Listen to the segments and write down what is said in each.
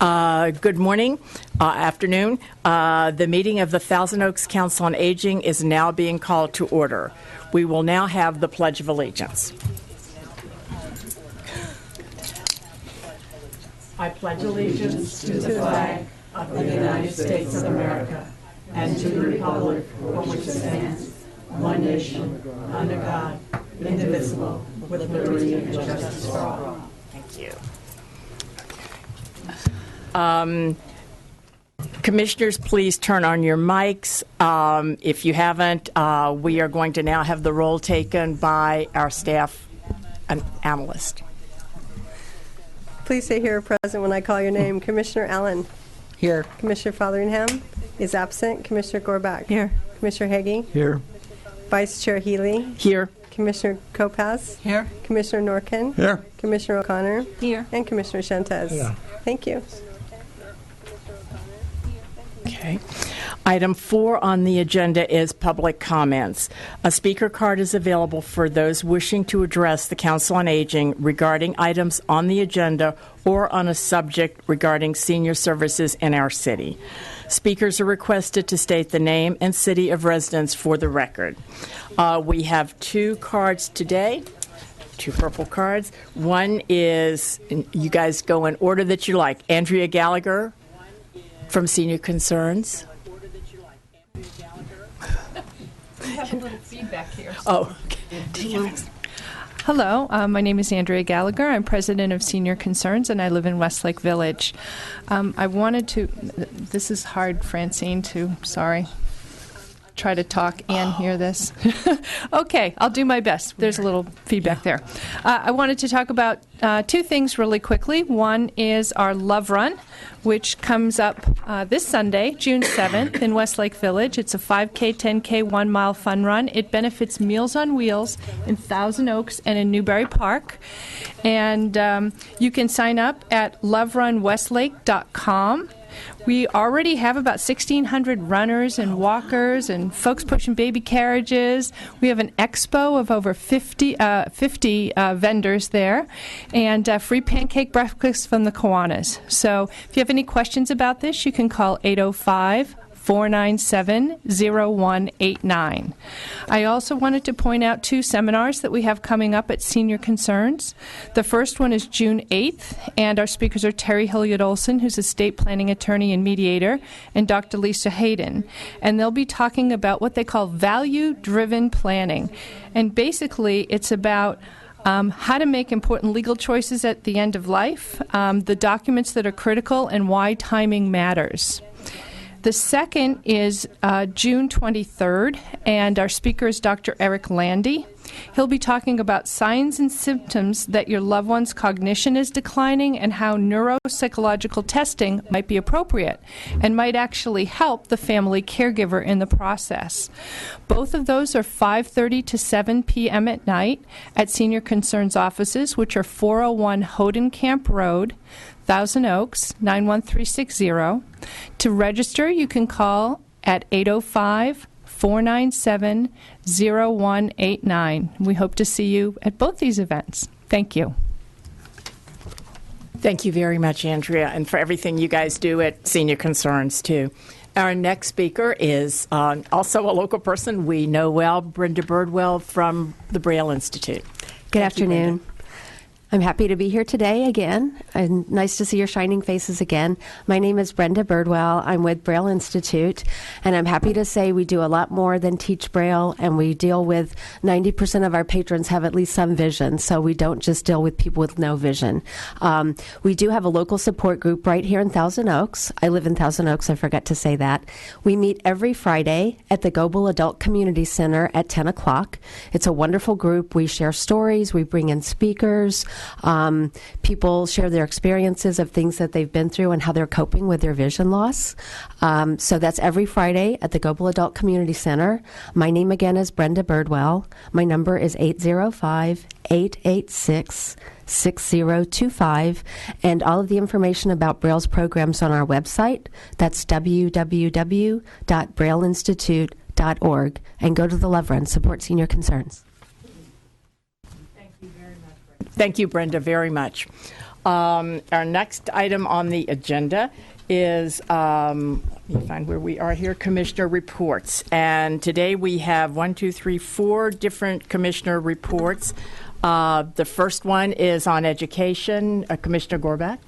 Good morning, afternoon. The meeting of the Thousand Oaks Council on Aging is now being called to order. We will now have the Pledge of Allegiance. I pledge allegiance to the flag of the United States of America and to the republic for which it stands, one nation, under God, indivisible, with liberty and justice for all. Thank you. Commissioners, please turn on your mics. If you haven't, we are going to now have the roll taken by our staff analyst. Please say here present when I call your name. Commissioner Allen. Here. Commissioner Fotheringham is absent. Commissioner Gorbach. Here. Commissioner Hagee. Here. Vice Chair Healy. Here. Commissioner Kopaz. Here. Commissioner Norkin. Here. Commissioner O'Connor. Here. And Commissioner Shentez. Yeah. Thank you. Okay. Item 4 on the agenda is public comments. A speaker card is available for those wishing to address the Council on Aging regarding items on the agenda or on a subject regarding senior services in our city. Speakers are requested to state the name and city of residence for the record. We have 2 cards today. 2 purple cards. One is, you guys go in order that you like. Andrea Gallagher from Senior Concerns. We have a little feedback here. Oh, okay. Hello, my name is Andrea Gallagher. I'm president of Senior Concerns, and I live in Westlake Village. I wanted to, this is hard, Francine, to, sorry, try to talk and hear this. Okay, I'll do my best. There's a little feedback there. I wanted to talk about 2 things really quickly. One is our Love Run, which comes up this Sunday, June 7th, in Westlake Village. It's a 5K, 10K, 1-mile fun run. It benefits Meals on Wheels in Thousand Oaks and in Newbury Park. And you can sign up at loverunwestlake.com. We already have about 1,600 runners and walkers and folks pushing baby carriages. We have an expo of over 50 vendors there, and free pancake breakfast from the Kiwanis. So if you have any questions about this, you can call 805-497-0189. I also wanted to point out 2 seminars that we have coming up at Senior Concerns. The first one is June 8th, and our speakers are Terry Hilliard-Olson, who's a state planning attorney and mediator, and Dr. Lisa Hayden. And they'll be talking about what they call value-driven planning. And basically, it's about how to make important legal choices at the end of life, the documents that are critical, and why timing matters. The second is June 23rd, and our speaker is Dr. Eric Landy. He'll be talking about signs and symptoms that your loved one's cognition is declining and how neuropsychological testing might be appropriate and might actually help the family caregiver in the process. Both of those are 5:30 to 7 p.m. at night at Senior Concerns offices, which are 401 Hodenkamp Road, Thousand Oaks, 91360. To register, you can call at 805-497-0189. We hope to see you at both these events. Thank you. Thank you very much, Andrea, and for everything you guys do at Senior Concerns, too. Our next speaker is also a local person we know well, Brenda Birdwell from the Braille Institute. Good afternoon. I'm happy to be here today again, and nice to see your shining faces again. My name is Brenda Birdwell. I'm with Braille Institute, and I'm happy to say we do a lot more than teach Braille, and we deal with 90% of our patrons have at least some vision, so we don't just deal with people with no vision. We do have a local support group right here in Thousand Oaks. I live in Thousand Oaks, I forgot to say that. We meet every Friday at the Goebel Adult Community Center at 10 o'clock. It's a wonderful group. We share stories, we bring in speakers. People share their experiences of things that they've been through and how they're coping with their vision loss. So that's every Friday at the Goebel Adult Community Center. My name again is Brenda Birdwell. My number is 805-886-6025, and all of the information about Braille's programs on our website. That's www.brailleinstitute.org, and go to the Love Run, support Senior Concerns. Thank you, Brenda, very much. Our next item on the agenda is, let me find where we are here, Commissioner Reports. And today we have 4 different Commissioner reports. The first one is on education. Commissioner Gorback.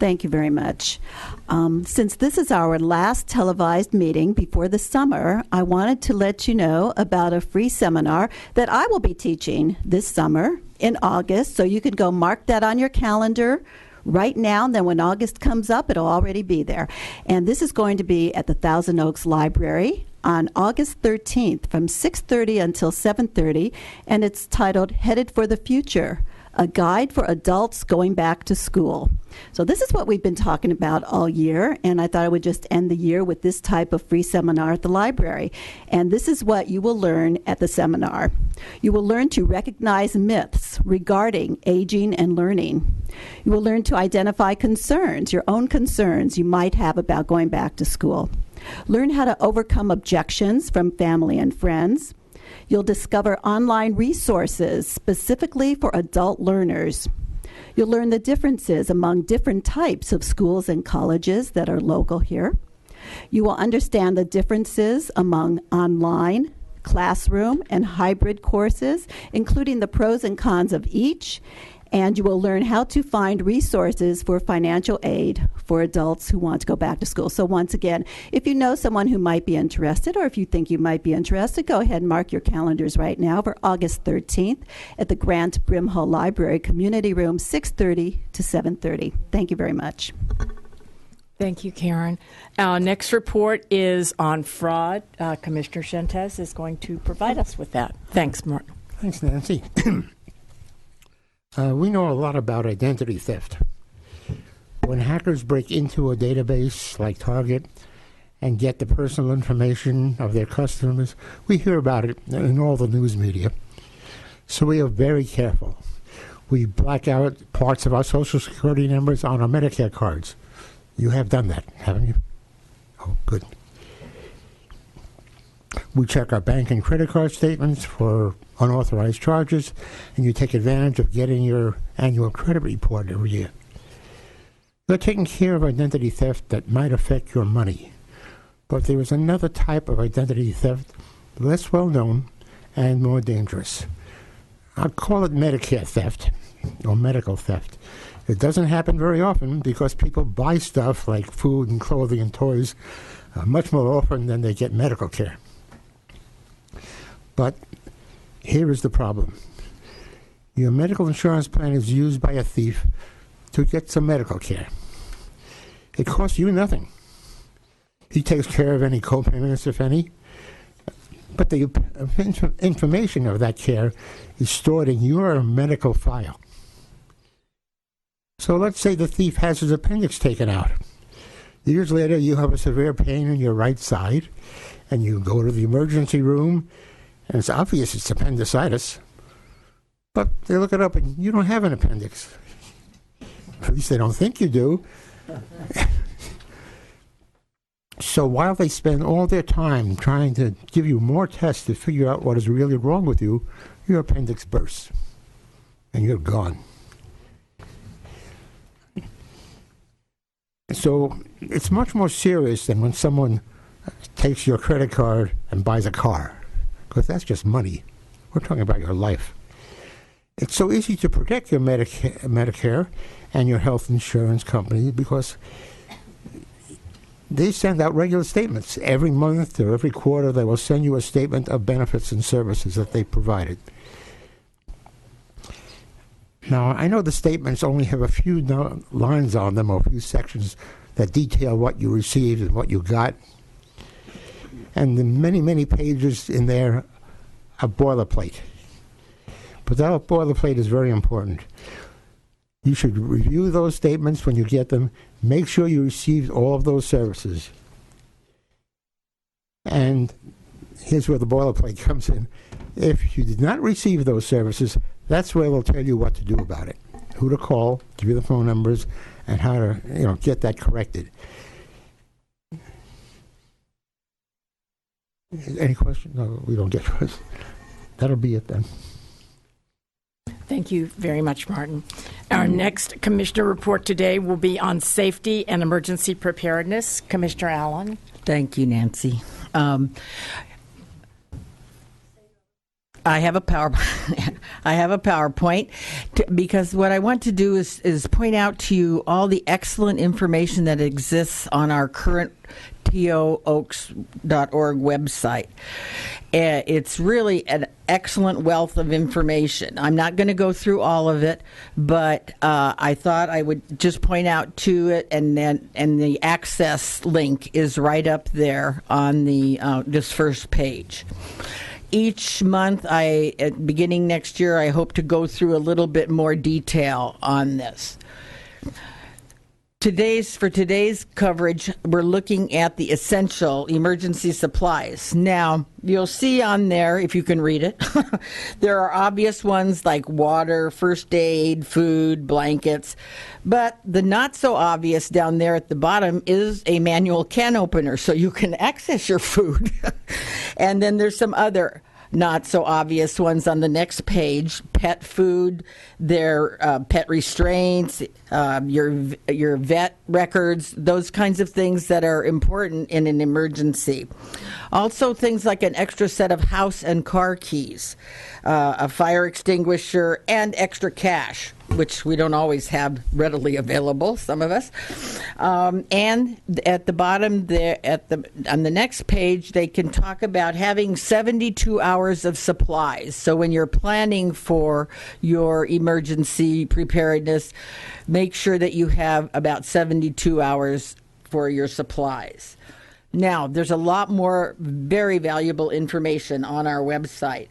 Thank you very much. Since this is our last televised meeting before the summer, I wanted to let you know about a free seminar that I will be teaching this summer in August. So you can go mark that on your calendar right now, and then when August comes up, it'll already be there. And this is going to be at the Thousand Oaks Library on August 13th from 6:30 until 7:30, and it's titled Headed for the Future, a guide for adults going back to school. So this is what we've been talking about all year, and I thought I would just end the year with this type of free seminar at the library. And this is what you will learn at the seminar. You will learn to recognize myths regarding aging and learning. You will learn to identify concerns, your own concerns you might have about going back to school. Learn how to overcome objections from family and friends. You'll discover online resources specifically for adult learners. You'll learn the differences among different types of schools and colleges that are local here. You will understand the differences among online, classroom, and hybrid courses, including the pros and cons of each. And you will learn how to find resources for financial aid for adults who want to go back to school. So once again, if you know someone who might be interested, or if you think you might be interested, go ahead and mark your calendars right now for August 13th at the Grant Brimhall Library Community Room, 6:30 to 7:30. Thank you very much. Thank you, Karen. Our next report is on fraud. Commissioner Shentes is going to provide us with that. Thanks, Martin. Thanks, Nancy. We know a lot about identity theft. When hackers break into a database like Target and get the personal information of their customers, we hear about it in all the news media. So we are very careful. We black out parts of our Social Security numbers on our Medicare cards. You have done that, haven't you? Oh, good. We check our bank and credit card statements for unauthorized charges, and you take advantage of getting your annual credit report every year. You're taking care of identity theft that might affect your money. But there is another type of identity theft, less well known and more dangerous. I'd call it Medicare theft or medical theft. It doesn't happen very often because people buy stuff like food and clothing and toys much more often than they get medical care. But here is the problem. Your medical insurance plan is used by a thief to get some medical care. It costs you nothing. He takes care of any co-payments, if any. But the information of that care is stored in your medical file. So let's say the thief has his appendix taken out. Years later, you have a severe pain in your right side, and you go to the emergency room, and it's obvious it's appendicitis. But they look it up, and you don't have an appendix. At least they don't think you do. So while they spend all their time trying to give you more tests to figure out what is really wrong with you, your appendix bursts, and you're gone. So it's much more serious than when someone takes your credit card and buys a car, because that's just money. We're talking about your life. It's so easy to protect your Medicare and your health insurance company because they send out regular statements. Every month or every quarter, they will send you a statement of benefits and services that they provided. Now, I know the statements only have a few lines on them or a few sections that detail what you received and what you got. And the many, many pages in there are boilerplate. But that boilerplate is very important. You should review those statements when you get them. Make sure you received all of those services. And here's where the boilerplate comes in. If you did not receive those services, that's where they'll tell you what to do about it. Who to call, give you the phone numbers, and how to get that corrected. Any questions? No, we don't get questions. That'll be it then. Thank you very much, Martin. Our next commissioner report today will be on safety and emergency preparedness. Commissioner Allen. Thank you, Nancy. I have a PowerPoint because what I want to do is point out to you all the excellent information that exists on our current tooaks.org website. It's really an excellent wealth of information. I'm not going to go through all of it, but I thought I would just point out to it, and the access link is right up there on the this first page. Each month, beginning next year, I hope to go through a little bit more detail on this. For today's coverage, we're looking at the essential emergency supplies. Now, you'll see on there, if you can read it, there are obvious ones like water, first aid, food, blankets, but the not so obvious down there at the bottom is a manual can opener so you can access your food. And then there's some other not so obvious ones on the next page: pet food, their pet restraints, your vet records, those kinds of things that are important in an emergency. Also things like an extra set of house and car keys, a fire extinguisher, and extra cash, which we don't always have readily available, some of us. And at the bottom there, on the next page, they can talk about having 72 hours of supplies. So when you're planning for your emergency preparedness, make sure that you have about 72 hours for your supplies. Now, there's a lot more very valuable information on our website.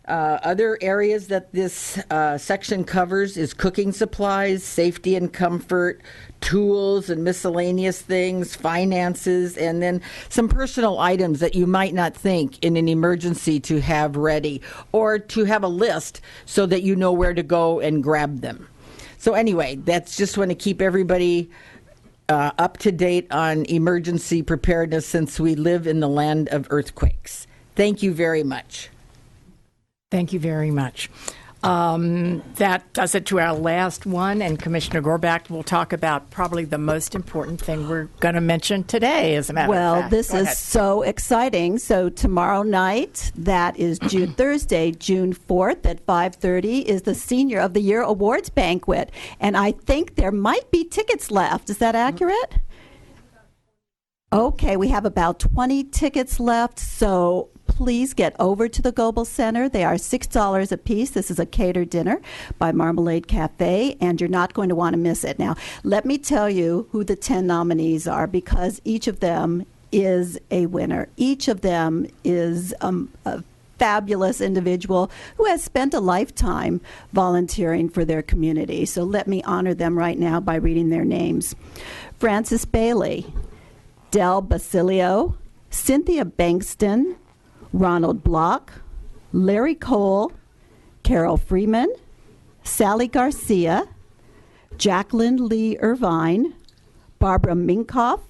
Other areas that this section covers is cooking supplies, safety and comfort, tools and miscellaneous things, finances, and then some personal items that you might not think in an emergency to have ready, or to have a list so that you know where to go and grab them. So anyway, that's just want to keep everybody up to date on emergency preparedness, since we live in the land of earthquakes. Thank you very much. Thank you very much. That does it to our last one, and Commissioner Gorbach will talk about probably the most important thing we're going to mention today, as a matter of fact. Well, this is so exciting. So tomorrow night, that is Thursday, June 4th at 5:30, is the Senior of the Year Awards Banquet. And I think there might be tickets left. Is that accurate? Okay, we have about 20 tickets left, so please get over to the Goebel Center. They are $6 a piece. This is a catered dinner by Marmalade Cafe, and you're not going to want to miss it. Now, let me tell you who the 10 nominees are, because each of them is a winner. Each of them is a fabulous individual who has spent a lifetime volunteering for their community. So let me honor them right now by reading their names. Frances Bailey, Del Basilio, Cynthia Bankston, Ronald Block, Larry Cole, Carol Freeman, Sally Garcia, Jacqueline Lee Irvine, Barbara Minkoff,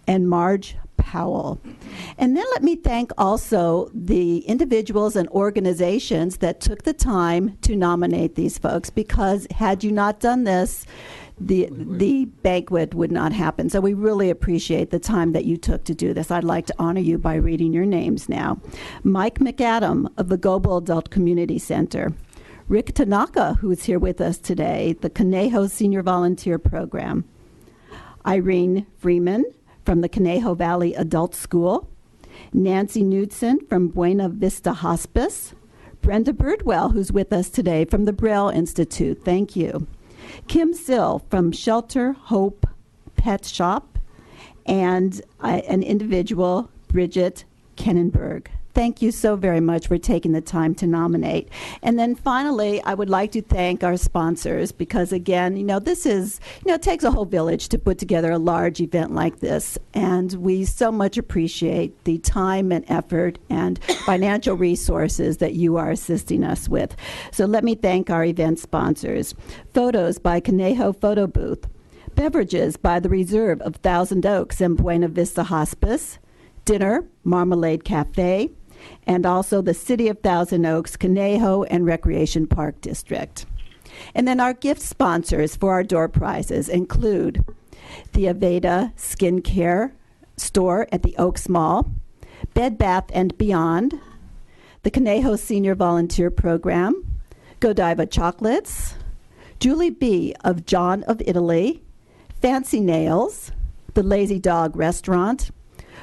and Marge Powell. And then let me thank also the individuals and organizations that took the time to nominate these folks, because had you not done this, the banquet would not happen. So we really appreciate the time that you took to do this. I'd like to honor you by reading your names now. Mike McAdam of the Goebel Adult Community Center. Rick Tanaka, who is here with us today, the Canejo Senior Volunteer Program. Irene Freeman from the Canejo Valley Adult School. Nancy Knudsen from Buena Vista Hospice. Brenda Birdwell, who's with us today from the Braille Institute. Thank you. Kim Sill from Shelter Hope Pet Shop, and an individual, Bridget Kennenberg. Thank you so very much for taking the time to nominate. And then finally, I would like to thank our sponsors, because again, this is, it takes a whole village to put together a large event like this. And we so much appreciate the time and effort and financial resources that you are assisting us with. So let me thank our event sponsors. Photos by Canejo Photo Booth. Beverages by the Reserve of Thousand Oaks and Buena Vista Hospice. Dinner, Marmalade Cafe, and also the City of Thousand Oaks, Canejo, and Recreation Park District. And then our gift sponsors for our door prizes include the Aveda Skincare Store at the Oaks Mall, Bed Bath & Beyond, the Caneho Senior Volunteer Program, Godiva Chocolates, Julie B. of John of Italy, Fancy Nails, the Lazy Dog Restaurant,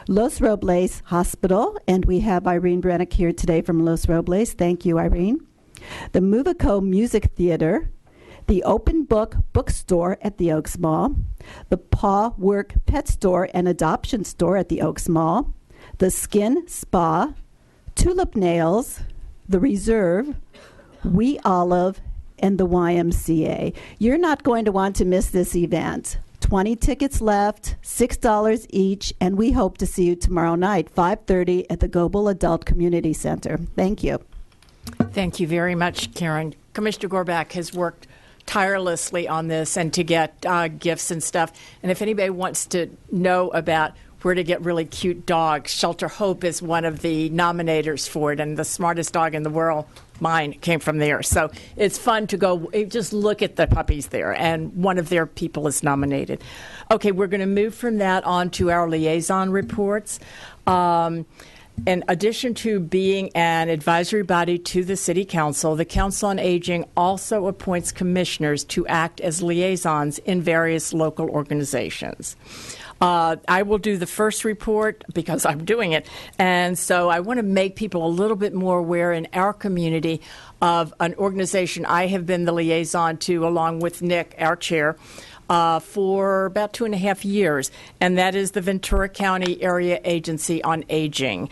Los Robles Hospital, and we have Irene Renix here today from Los Robles. Thank you, Irene. The Movico Music Theater, the Open Book Bookstore at the Oaks Mall, the Paw Work Pet Store and Adoption Store at the Oaks Mall, the Skin Spa, Tulip Nails, the Reserve, We Olive, and the YMCA. You're not going to want to miss this event. 20 tickets left, $6 each, and we hope to see you tomorrow night, 5:30 at the Goebel Adult Community Center. Thank you. Thank you very much, Karen. Commissioner Gorbach has worked tirelessly on this and to get gifts and stuff. And if anybody wants to know about where to get really cute dogs, Shelter Hope is one of the nominators for it, and the smartest dog in the world, mine, came from there. So it's fun to go just look at the puppies there, and one of their people is nominated. Okay, we're going to move from that on to our liaison reports. In addition to being an advisory body to the City Council, the Council on Aging also appoints commissioners to act as liaisons in various local organizations. I will do the first report because I'm doing it. And so I want to make people a little bit more aware in our community of an organization I have been the liaison to, along with Nick, our chair, for about 2.5 years, and that is the Ventura County Area Agency on Aging.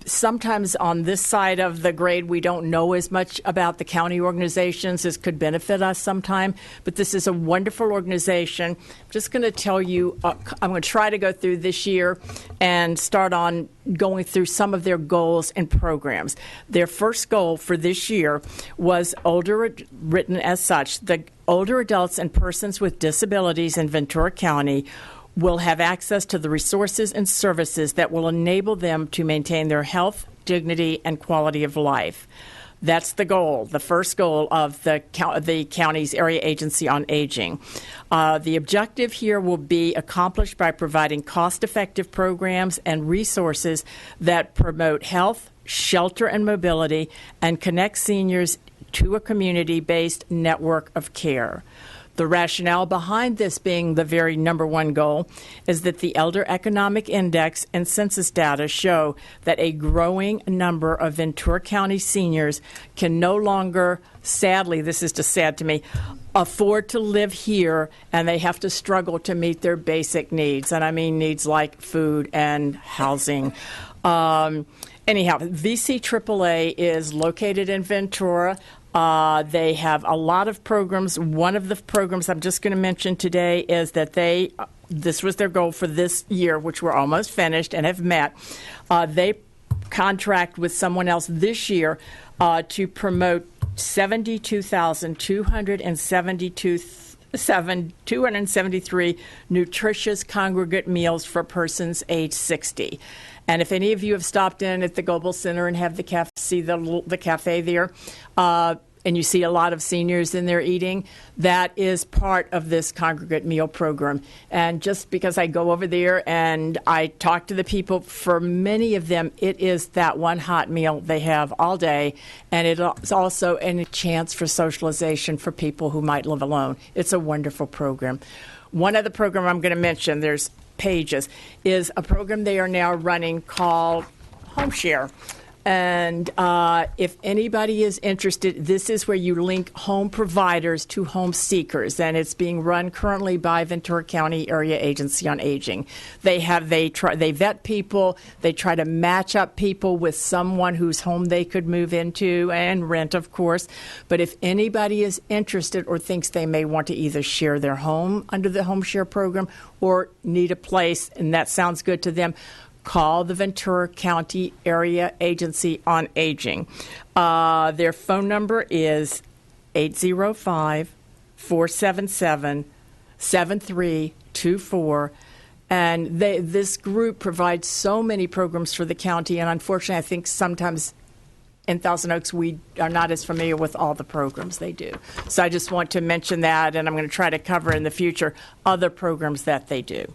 Sometimes on this side of the grade, we don't know as much about the county organizations. This could benefit us sometime, but this is a wonderful organization. I'm just going to tell you, I'm going to try to go through this year and start on going through some of their goals and programs. Their first goal for this year was written as such: the older adults and persons with disabilities in Ventura County will have access to the resources and services that will enable them to maintain their health, dignity, and quality of life. That's the goal, the first goal of the county's Area Agency on Aging. The objective here will be accomplished by providing cost-effective programs and resources that promote health, shelter, and mobility, and connect seniors to a community-based network of care. The rationale behind this being the very number one goal is that the Elder Economic Index and census data show that a growing number of Ventura County seniors can no longer, sadly, this is just sad to me, afford to live here, and they have to struggle to meet their basic needs. And I mean needs like food and housing. Anyhow, VC AAA is located in Ventura. They have a lot of programs. One of the programs I'm just going to mention today is that this was their goal for this year, which we're almost finished and have met. They contract with someone else this year to promote 273 nutritious congregate meals for persons age 60. And if any of you have stopped in at the Goebel Center and have see the cafe there, and you see a lot of seniors in there eating, that is part of this congregate meal program. And just because I go over there and I talk to the people, for many of them, it is that one hot meal they have all day, and it's also a chance for socialization for people who might live alone. It's a wonderful program. One other program I'm going to mention, there's pages, is a program they are now running called Home Share. And if anybody is interested, this is where you link home providers to home seekers, and it's being run currently by Ventura County Area Agency on Aging. They vet people, they try to match up people with someone whose home they could move into and rent, of course. But if anybody is interested or thinks they may want to either share their home under the Home Share program or need a place, and that sounds good to them, call the Ventura County Area Agency on Aging. Their phone number is 805-477-7324. And this group provides so many programs for the county, and unfortunately, I think sometimes in Thousand Oaks, we are not as familiar with all the programs they do. So I just want to mention that, and I'm going to try to cover in the future other programs that they do.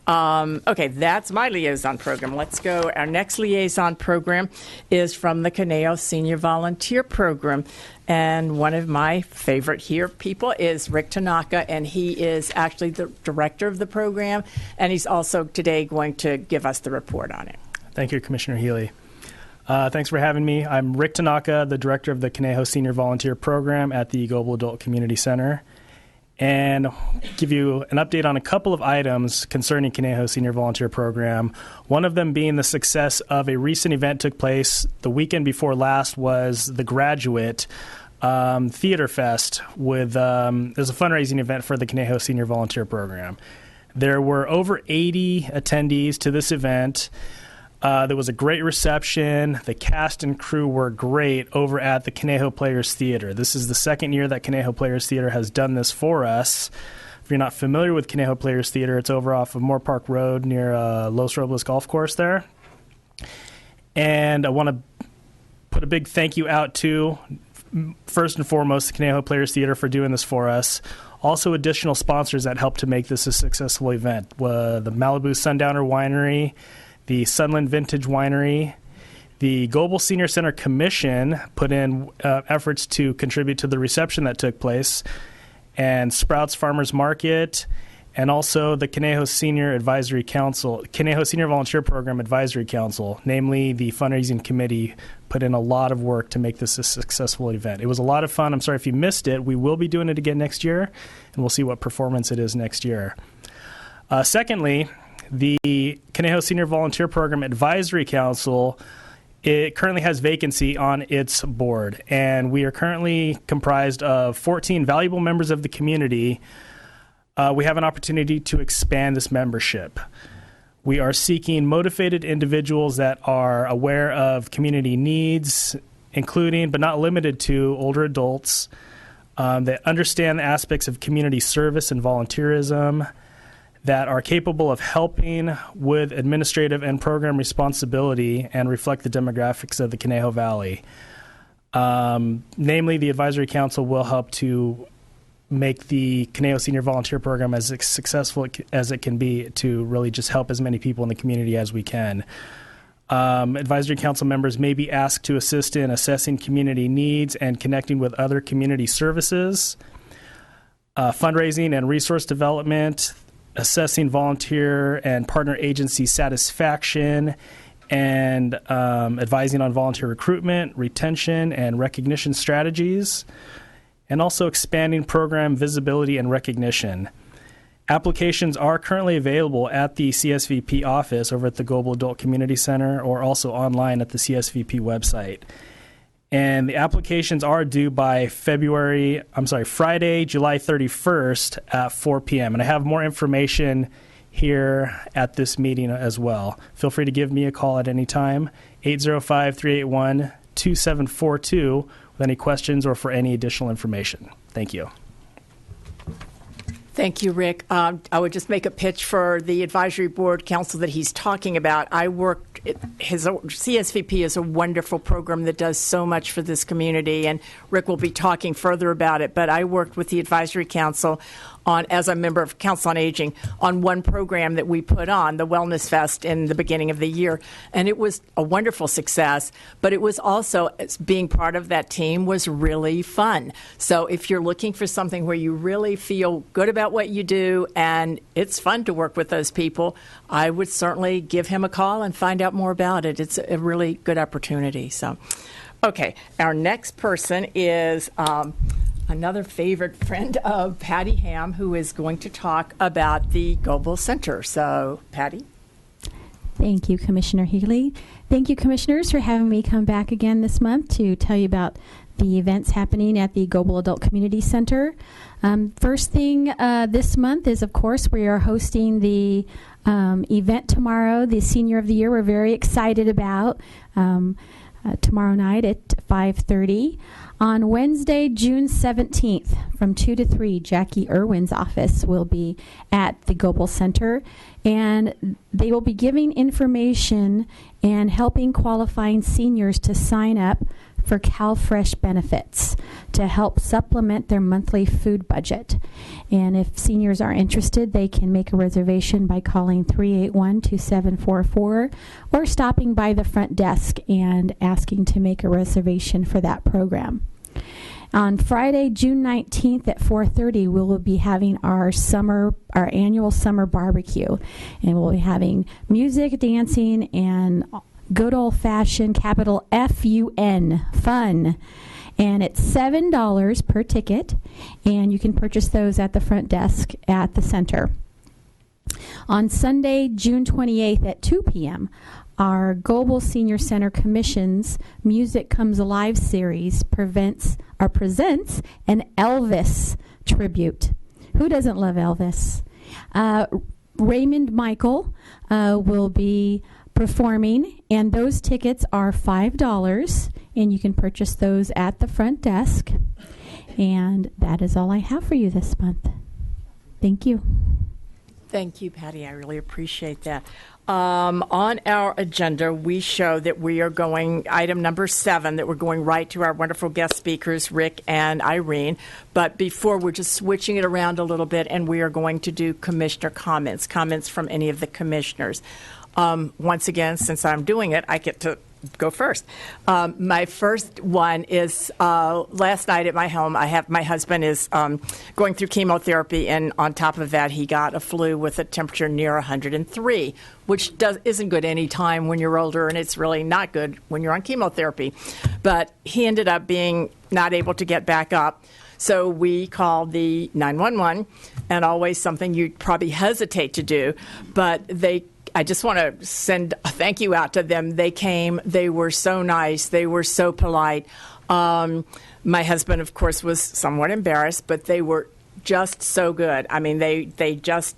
Okay, that's my liaison program. Let's go. Our next liaison program is from the Caneho Senior Volunteer Program. And one of my favorite people is Rick Tanaka, and he is actually the director of the program, and he's also today going to give us the report on it. Thank you, Commissioner Healy. Thanks for having me. I'm Rick Tanaka, the director of the Caneho Senior Volunteer Program at the Global Adult Community Center, and give you an update on a couple of items concerning Caneho Senior Volunteer Program. One of them being the success of a recent event took place the weekend before last was the Graduate Theater Fest with there's a fundraising event for the Caneho Senior Volunteer Program. There were over 80 attendees to this event. There was a great reception. The cast and crew were great over at the Caneho Players Theater. This is the second year that Caneho Players Theater has done this for us. If you're not familiar with Caneho Players Theater, it's over off of Moore Park Road near Los Robles Golf Course there. And I want to put a big thank you out to, first and foremost, the Caneho Players Theater for doing this for us. Also, additional sponsors that helped to make this a successful event. The Malibu Sundowner Winery, the Sunland Vintage Winery, the Global Senior Center Commission put in efforts to contribute to the reception that took place, and Sprouts Farmers Market, and also the Canejo Senior Advisory Council, Canejo Senior Volunteer Program Advisory Council, namely the fundraising committee, put in a lot of work to make this a successful event. It was a lot of fun. I'm sorry if you missed it. We will be doing it again next year, and we'll see what performance it is next year. Secondly, the Canejo Senior Volunteer Program Advisory Council, it currently has vacancy on its board, and we are currently comprised of 14 valuable members of the community. We have an opportunity to expand this membership. We are seeking motivated individuals that are aware of community needs, including but not limited to older adults, that understand the aspects of community service and volunteerism, that are capable of helping with administrative and program responsibility and reflect the demographics of the Canejo Valley. Namely, the Advisory Council will help to make the Canejo Senior Volunteer Program as successful as it can be to really just help as many people in the community as we can. Advisory Council members may be asked to assist in assessing community needs and connecting with other community services, fundraising and resource development, assessing volunteer and partner agency satisfaction, and advising on volunteer recruitment, retention, and recognition strategies, and also expanding program visibility and recognition. Applications are currently available at the CSVP office over at the Global Adult Community Center, or also online at the CSVP website. And the applications are due by Friday, July 31st at 4 p.m. And I have more information here at this meeting as well. Feel free to give me a call at any time, 805-381-2742, with any questions or for any additional information. Thank you. Thank you, Rick. I would just make a pitch for the advisory board council that he's talking about. His CSVP is a wonderful program that does so much for this community, and Rick will be talking further about it. But I worked with the advisory council as a member of Council on Aging, on one program that we put on, the Wellness Fest, in the beginning of the year. And it was a wonderful success, but it was also, being part of that team was really fun. So if you're looking for something where you really feel good about what you do and it's fun to work with those people, I would certainly give him a call and find out more about it. It's a really good opportunity. So, okay, our next person is another favorite friend of Patty Ham, who is going to talk about the Global Center. So, Patty. Thank you, Commissioner Healy. Thank you, Commissioners, for having me come back again this month to tell you about the events happening at the Global Adult Community Center. First thing this month is, of course, we are hosting the event tomorrow, the Senior of the Year. We're very excited about tomorrow night at 5:30. On Wednesday, June 17th, from 2 to 3, Jackie Irwin's office will be at the Global Center. And they will be giving information and helping qualifying seniors to sign up for CalFresh benefits to help supplement their monthly food budget. And if seniors are interested, they can make a reservation by calling 381-2744 or stopping by the front desk and asking to make a reservation for that program. On Friday, June 19th at 4:30, we will be having our annual summer barbecue, and we'll be having music, dancing, and good old-fashioned capital F-U-N, fun. And it's $7 per ticket, and you can purchase those at the front desk at the center. On Sunday, June 28th at 2 p.m., our Global Senior Center Commission's Music Comes Alive series presents an Elvis tribute. Who doesn't love Elvis? Raymond Michael will be performing, and those tickets are $5, and you can purchase those at the front desk. And that is all I have for you this month. Thank you. Thank you, Patty. I really appreciate that. On our agenda, we show that we are going, item number 7, that we're going right to our wonderful guest speakers, Rick and Irene. But before, we're just switching it around a little bit, and we are going to do commissioner comments from any of the commissioners. Once again, since I'm doing it, I get to go first. My first one is last night at my home. My husband is going through chemotherapy, and on top of that, he got a flu with a temperature near 103, which isn't good any time when you're older, and it's really not good when you're on chemotherapy. But he ended up being not able to get back up. So we called the 911, and always something you'd probably hesitate to do, but I just want to send a thank you out to them. They came. They were so nice. They were so polite. My husband, of course, was somewhat embarrassed, but they were just so good. I mean, they just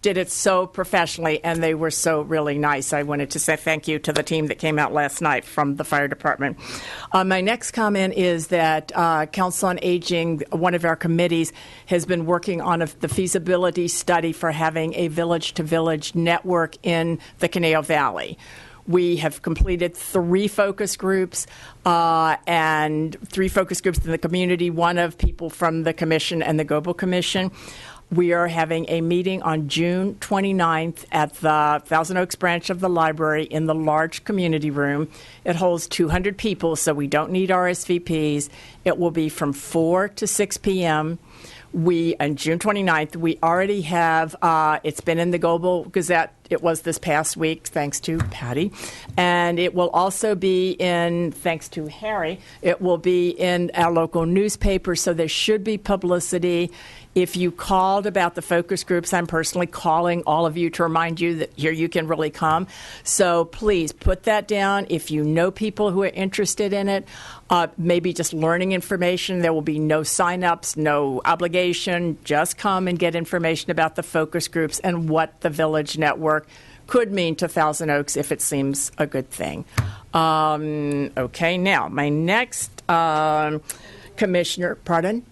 did it so professionally, and they were so really nice. I wanted to say thank you to the team that came out last night from the fire department. My next comment is that Council on Aging, one of our committees, has been working on the feasibility study for having a village-to-village network in the Caneho Valley. We have completed 3 focus groups and 3 focus groups in the community, one of people from the commission and the Global Commission. We are having a meeting on June 29th at the Thousand Oaks branch of the library in the large community room. It holds 200 people, so we don't need RSVPs. It will be from 4 to 6 p.m. On June 29th, we already have, it's been in the Global Gazette. It was this past week, thanks to Patty. And it will also be thanks to Harry, it will be in our local newspaper, so there should be publicity. If you called about the focus groups, I'm personally calling all of you to remind you that here you can really come. So please put that down. If you know people who are interested in it, maybe just learning information, there will be no sign-ups, no obligation. Just come and get information about the focus groups and what the Village Network could mean to Thousand Oaks if it seems a good thing. Okay, now, my next commissioner, pardon?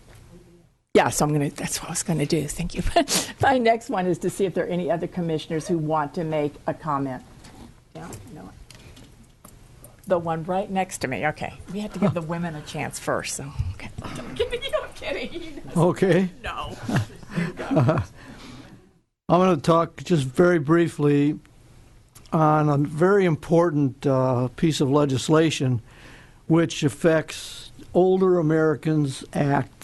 Yeah, so that's what I was going to do. Thank you. My next one is to see if there are any other commissioners who want to make a comment. Yeah, no. The one right next to me. Okay. We have to give the women a chance first. So, okay. I'm kidding. Okay. No. I'm going to talk just very briefly on a very important piece of legislation which affects Older Americans Act.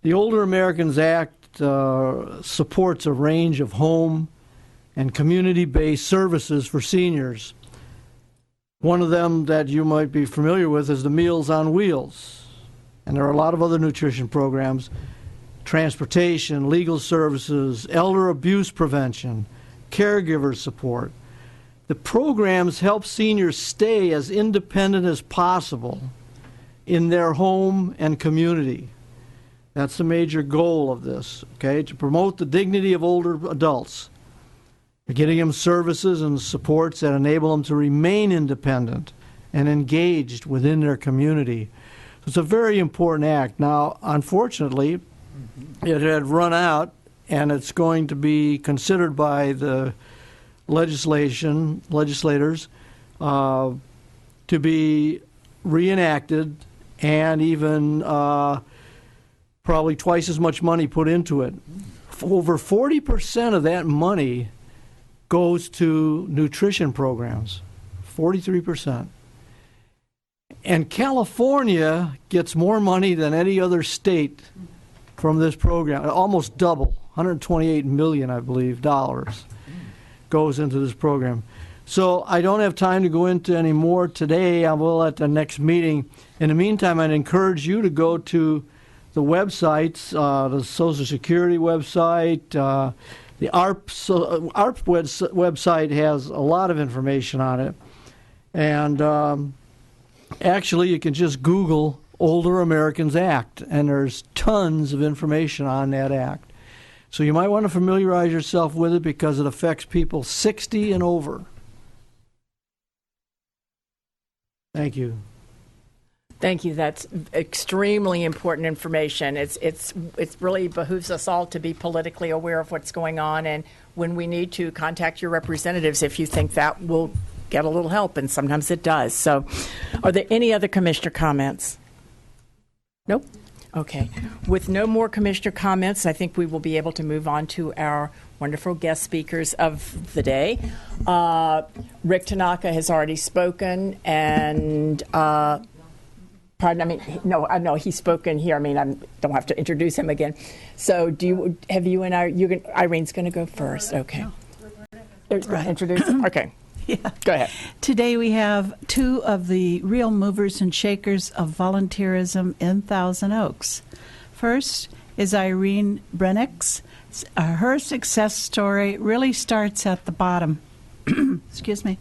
The Older Americans Act supports a range of home and community-based services for seniors. One of them that you might be familiar with is the Meals on Wheels. And there are a lot of other nutrition programs, transportation, legal services, elder abuse prevention, caregiver support. The programs help seniors stay as independent as possible in their home and community. That's the major goal of this, okay, to promote the dignity of older adults. You're getting them services and supports that enable them to remain independent and engaged within their community. So it's a very important act. Now, unfortunately, it had run out, and it's going to be considered by the legislators to be reenacted, and even probably twice as much money put into it. Over 40% of that money goes to nutrition programs, 43%. And California gets more money than any other state from this program, almost double, $128 million, I believe, dollars goes into this program. So I don't have time to go into any more today. I will at the next meeting. In the meantime, I'd encourage you to go to the websites, the Social Security website, the ARP website has a lot of information on it. And actually, you can just Google Older Americans Act, and there's tons of information on that act. So you might want to familiarize yourself with it because it affects people 60 and over. Thank you. Thank you. That's extremely important information. It really behooves us all to be politically aware of what's going on, and when we need to, contact your representatives if you think that will get a little help, and sometimes it does. So, are there any other commissioner comments? Nope. Okay. With no more commissioner comments, I think we will be able to move on to our wonderful guest speakers of the day. Rick Tanaka has already spoken, and he's spoken here. I mean, I don't have to introduce him again. So, Irene's going to go first. Okay. Right. Introduce him? Okay. Yeah. Go ahead. Today we have two of the real movers and shakers of volunteerism in Thousand Oaks. First is Irene Renix. Her success story really starts at the bottom. Excuse me.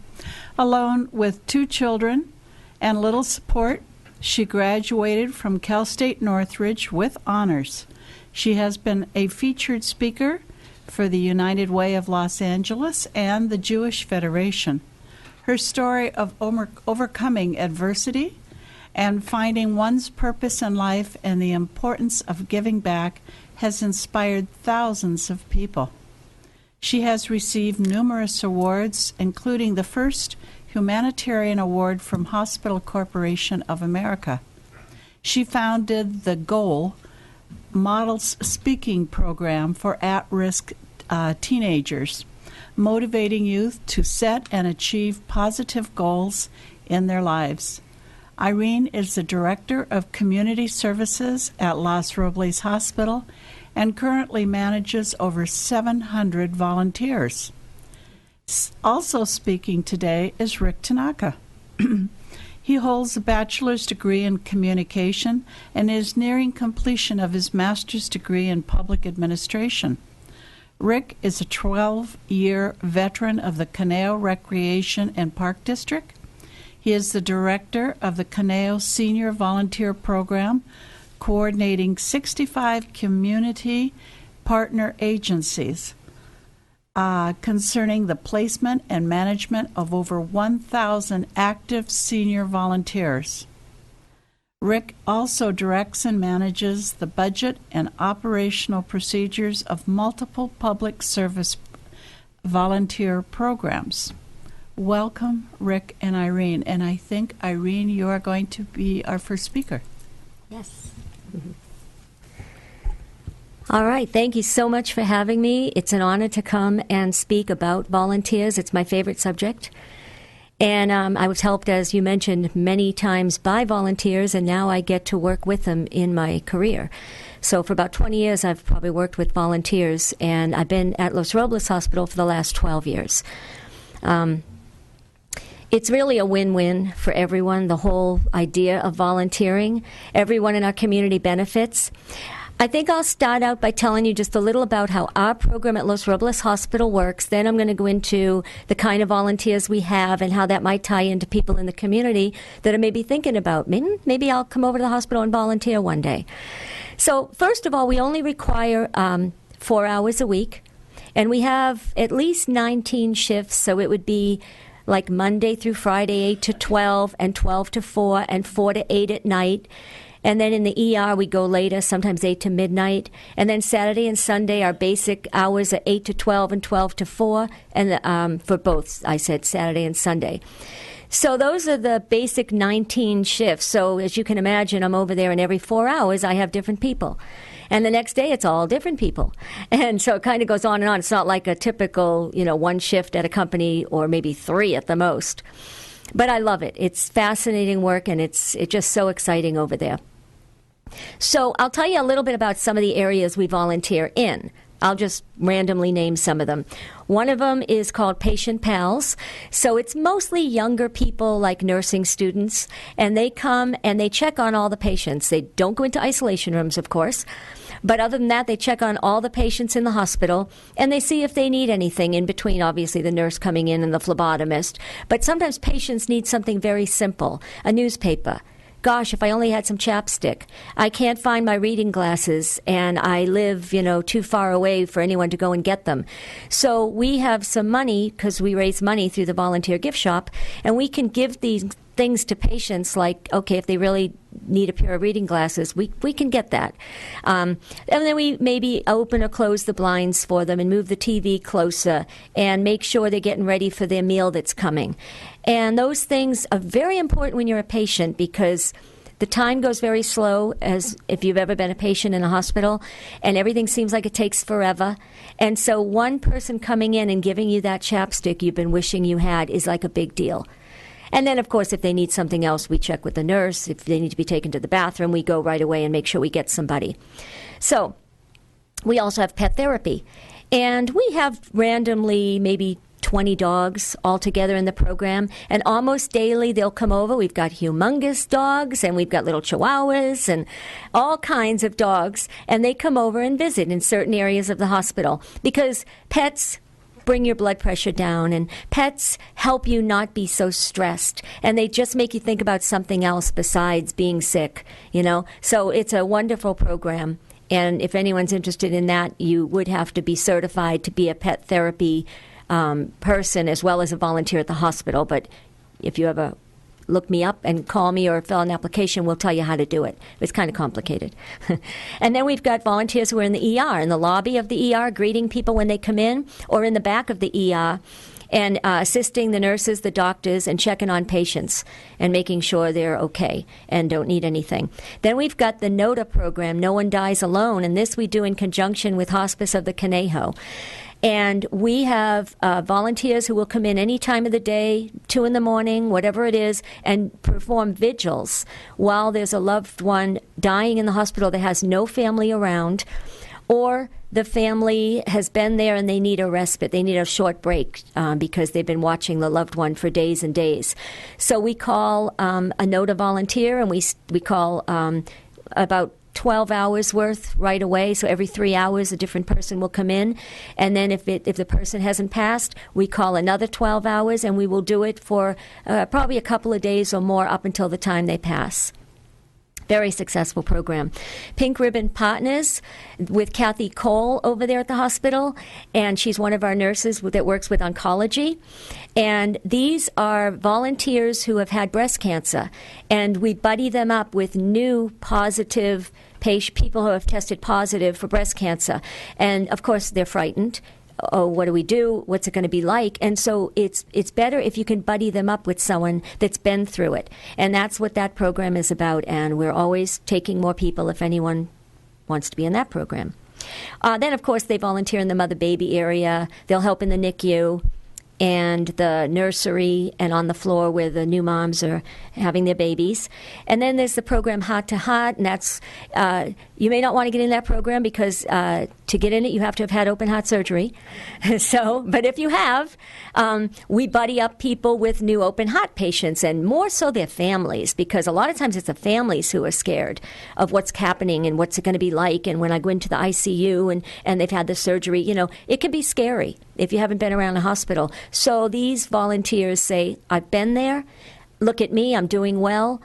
Alone with 2 children and little support, she graduated from Cal State Northridge with honors. She has been a featured speaker for the United Way of Los Angeles and the Jewish Federation. Her story of overcoming adversity and finding one's purpose in life and the importance of giving back has inspired thousands of people. She has received numerous awards, including the first Humanitarian Award from Hospital Corporation of America. She founded the Goal Models Speaking Program for at-risk teenagers, motivating youth to set and achieve positive goals in their lives. Irene is the Director of Community Services at Los Robles Hospital and currently manages over 700 volunteers. Also speaking today is Rick Tanaka. He holds a bachelor's degree in communication and is nearing completion of his master's degree in public administration. Rick is a 12-year veteran of the Caneho Recreation and Park District. He is the director of the Caneho Senior Volunteer Program, coordinating 65 community partner agencies concerning the placement and management of over 1,000 active senior volunteers. Rick also directs and manages the budget and operational procedures of multiple public service volunteer programs. Welcome, Rick and Irene. And I think, Irene, you are going to be our first speaker. Yes. Mm-hmm. All right. Thank you so much for having me. It's an honor to come and speak about volunteers. It's my favorite subject. And I was helped, as you mentioned, many times by volunteers, and now I get to work with them in my career. So for about 20 years, I've probably worked with volunteers, and I've been at Los Robles Hospital for the last 12 years. It's really a win-win for everyone, the whole idea of volunteering. Everyone in our community benefits. I think I'll start out by telling you just a little about how our program at Los Robles Hospital works. Then I'm going to go into the kind of volunteers we have and how that might tie into people in the community that are maybe thinking about, maybe I'll come over to the hospital and volunteer one day. So first of all, we only require 4 hours a week, and we have at least 19 shifts, so it would be like Monday through Friday, 8 to 12, and 12 to 4, and 4 to 8 at night. And then in the ER, we go later, sometimes 8 to midnight. And then Saturday and Sunday, our basic hours are 8 to 12 and 12 to 4, and for both, I said Saturday and Sunday. So those are the basic 19 shifts. So as you can imagine, I'm over there, and every 4 hours, I have different people. And the next day, it's all different people. And so it kind of goes on and on. It's not like a typical, one shift at a company, or maybe 3 at the most. But I love it. It's fascinating work, and it's just so exciting over there. So I'll tell you a little bit about some of the areas we volunteer in. I'll just randomly name some of them. One of them is called Patient Pals. So it's mostly younger people, like nursing students, and they come and they check on all the patients. They don't go into isolation rooms, of course. But other than that, they check on all the patients in the hospital, and they see if they need anything in between, obviously, the nurse coming in and the phlebotomist. But sometimes patients need something very simple, a newspaper. Gosh, if I only had some chapstick. I can't find my reading glasses, and I live, too far away for anyone to go and get them. So we have some money, because we raise money through the volunteer gift shop, and we can give these things to patients, like, okay, if they really need a pair of reading glasses, we can get that. And then we maybe open or close the blinds for them and move the TV closer and make sure they're getting ready for their meal that's coming. And those things are very important when you're a patient, because the time goes very slow, as if you've ever been a patient in a hospital, and everything seems like it takes forever. And so one person coming in and giving you that chapstick you've been wishing you had is like a big deal. And then, of course, if they need something else, we check with the nurse. If they need to be taken to the bathroom, we go right away and make sure we get somebody. So we also have pet therapy. And we have randomly maybe 20 dogs altogether in the program. And almost daily they'll come over. We've got humongous dogs, and we've got little chihuahuas and all kinds of dogs. And they come over and visit in certain areas of the hospital, because pets bring your blood pressure down, and pets help you not be so stressed, and they just make you think about something else besides being sick, So it's a wonderful program, and if anyone's interested in that, you would have to be certified to be a pet therapy person as well as a volunteer at the hospital. But if you ever look me up and call me or fill out an application, we'll tell you how to do it. It's kind of complicated. And then we've got volunteers who are in the ER, in the lobby of the ER, greeting people when they come in, or in the back of the ER, and assisting the nurses, the doctors, and checking on patients and making sure they're okay and don't need anything. Then we've got the NOTA program, No One Dies Alone, and this we do in conjunction with Hospice of the Canejo. And we have volunteers who will come in any time of the day, 2 in the morning, whatever it is, and perform vigils while there's a loved one dying in the hospital that has no family around, or the family has been there and they need a respite. They need a short break because they've been watching the loved one for days and days. So we call a NOTA volunteer, and we call about 12 hours worth right away. So every 3 hours, a different person will come in. And then if the person hasn't passed, we call another 12 hours, and we will do it for probably a couple of days or more up until the time they pass. Very successful program. Pink Ribbon Partners with Kathy Cole over there at the hospital, and she's one of our nurses that works with oncology. And these are volunteers who have had breast cancer, and we buddy them up with new positive people who have tested positive for breast cancer. And, of course, they're frightened. Oh, what do we do? What's it going to be like? And so it's better if you can buddy them up with someone that's been through it. And that's what that program is about. And we're always taking more people if anyone wants to be in that program. Then, of course, they volunteer in the mother-baby area. They'll help in the NICU and the nursery and on the floor where the new moms are having their babies. And then there's the program Heart to Heart, and that's you may not want to get in that program because to get in it you have to have had open heart surgery. But if you have, we buddy up people with new open heart patients, and more so their families, because a lot of times it's the families who are scared of what's happening and what's it going to be like. And when I go into the ICU and they've had the surgery, it can be scary if you haven't been around a hospital. So these volunteers say, I've been there, look at me, I'm doing well,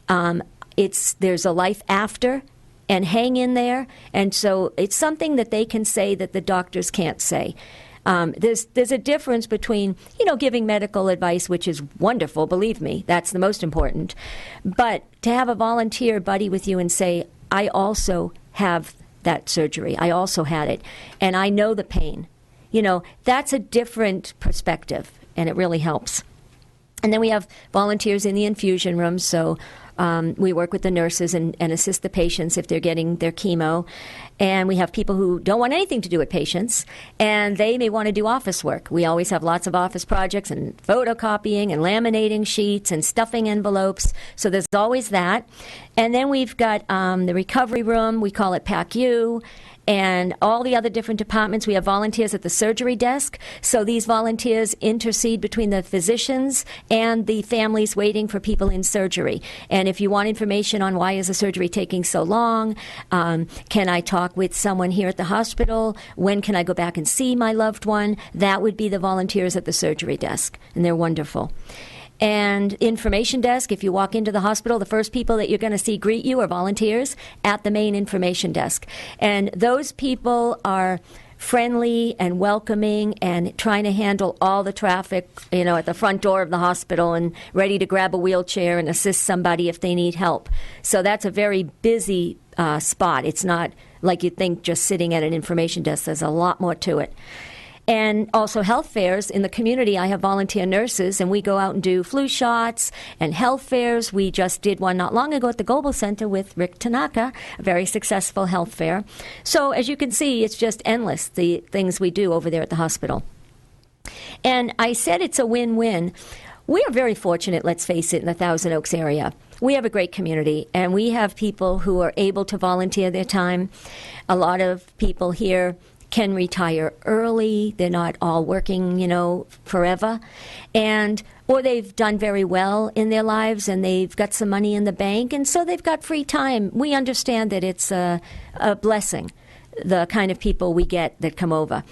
there's a life after, and hang in there. And so it's something that they can say that the doctors can't say. There's a difference between, giving medical advice, which is wonderful, believe me, that's the most important. But to have a volunteer buddy with you and say, I also have that surgery, I also had it, and I know the pain, that's a different perspective, and it really helps. And then we have volunteers in the infusion room, so we work with the nurses and assist the patients if they're getting their chemo. And we have people who don't want anything to do with patients, and they may want to do office work. We always have lots of office projects and photocopying and laminating sheets and stuffing envelopes. So there's always that. And then we've got the recovery room. We call it PACU. And all the other different departments. We have volunteers at the surgery desk. So these volunteers intercede between the physicians and the families waiting for people in surgery. And if you want information on why is the surgery taking so long, can I talk with someone here at the hospital? When can I go back and see my loved one? That would be the volunteers at the surgery desk. And they're wonderful. And information desk, if you walk into the hospital, the first people that you're going to see greet you are volunteers at the main information desk. And those people are friendly and welcoming and trying to handle all the traffic, at the front door of the hospital and ready to grab a wheelchair and assist somebody if they need help. So that's a very busy spot. It's not like you'd think just sitting at an information desk. There's a lot more to it. And also health fairs in the community. I have volunteer nurses, and we go out and do flu shots and health fairs. We just did one not long ago at the Global Center with Rick Tanaka, a very successful health fair. So as you can see, it's just endless, the things we do over there at the hospital. And I said it's a win-win. We are very fortunate, let's face it, in the Thousand Oaks area. We have a great community, and we have people who are able to volunteer their time. A lot of people here can retire early. They're not all working, forever. Or they've done very well in their lives and they've got some money in the bank, and so they've got free time. We understand that it's a blessing, the kind of people we get that come over.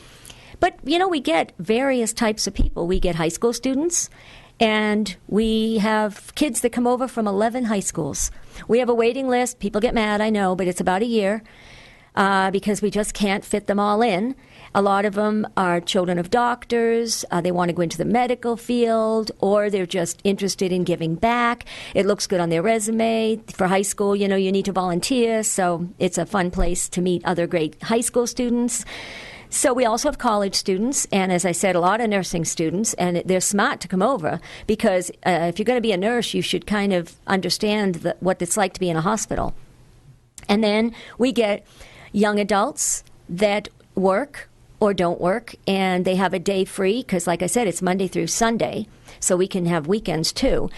But, we get various types of people. We get high school students, and we have kids that come over from 11 high schools. We have a waiting list. People get mad, I know, but it's about a year. Because we just can't fit them all in. A lot of them are children of doctors. They want to go into the medical field, or they're just interested in giving back. It looks good on their resume. For high school, you need to volunteer, so it's a fun place to meet other great high school students. So we also have college students, and as I said, a lot of nursing students, and they're smart to come over because if you're going to be a nurse, you should kind of understand what it's like to be in a hospital. And then we get young adults that work or don't work, and they have a day free because, like I said, it's Monday through Sunday, so we can have weekends too.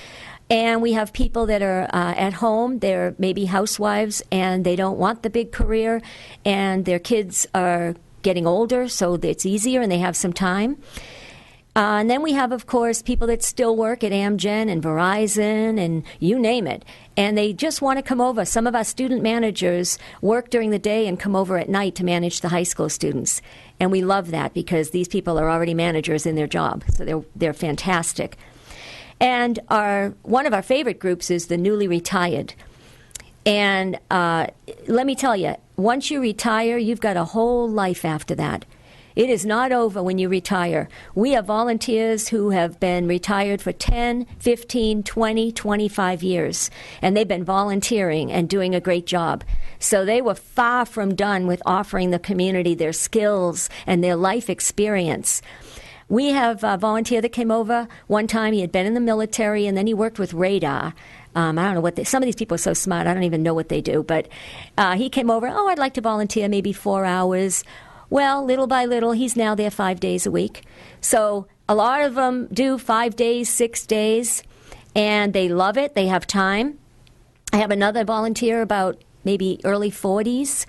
And we have people that are at home. They're maybe housewives, and they don't want the big career, and their kids are getting older, so it's easier, and they have some time. And then we have, of course, people that still work at Amgen and Verizon and you name it. And they just want to come over. Some of our student managers work during the day and come over at night to manage the high school students. And we love that because these people are already managers in their job. So they're fantastic. And one of our favorite groups is the newly retired. And let me tell you, once you retire, you've got a whole life after that. It is not over when you retire. We have volunteers who have been retired for 10, 15, 20, 25 years, and they've been volunteering and doing a great job. So they were far from done with offering the community their skills and their life experience. We have a volunteer that came over one time. He had been in the military, and then he worked with radar. I don't know some of these people are so smart, I don't even know what they do. But he came over, I'd like to volunteer maybe 4 hours. Well, little by little, he's now there 5 days a week. So a lot of them do 5 days, 6 days, and they love it. They have time. I have another volunteer about maybe early 40s,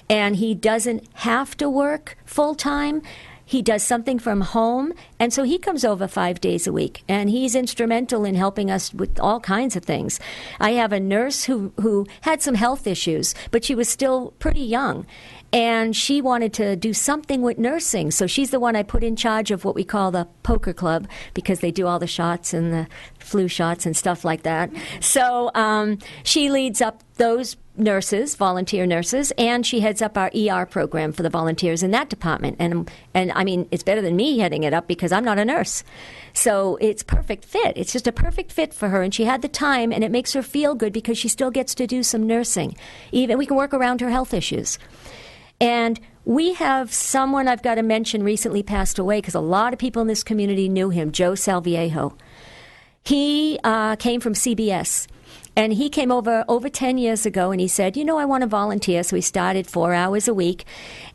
and he doesn't have to work full time. He does something from home, And so he comes over 5 days a week, and he's instrumental in helping us with all kinds of things. I have a nurse who had some health issues, but she was still pretty young. And she wanted to do something with nursing. So she's the one I put in charge of what we call the poker club, because they do all the shots and the flu shots and stuff like that. So she leads up those nurses, volunteer nurses, and she heads up our ER program for the volunteers in that department. And I mean, it's better than me heading it up because I'm not a nurse. So it's perfect fit. It's just a perfect fit for her. And she had the time, and it makes her feel good because she still gets to do some nursing. Even we can work around her health issues. And we have someone I've got to mention recently passed away because a lot of people in this community knew him, Joe Salviejo. He came from CBS, and he came over 10 years ago, and he said, I want to volunteer. So he started 4 hours a week.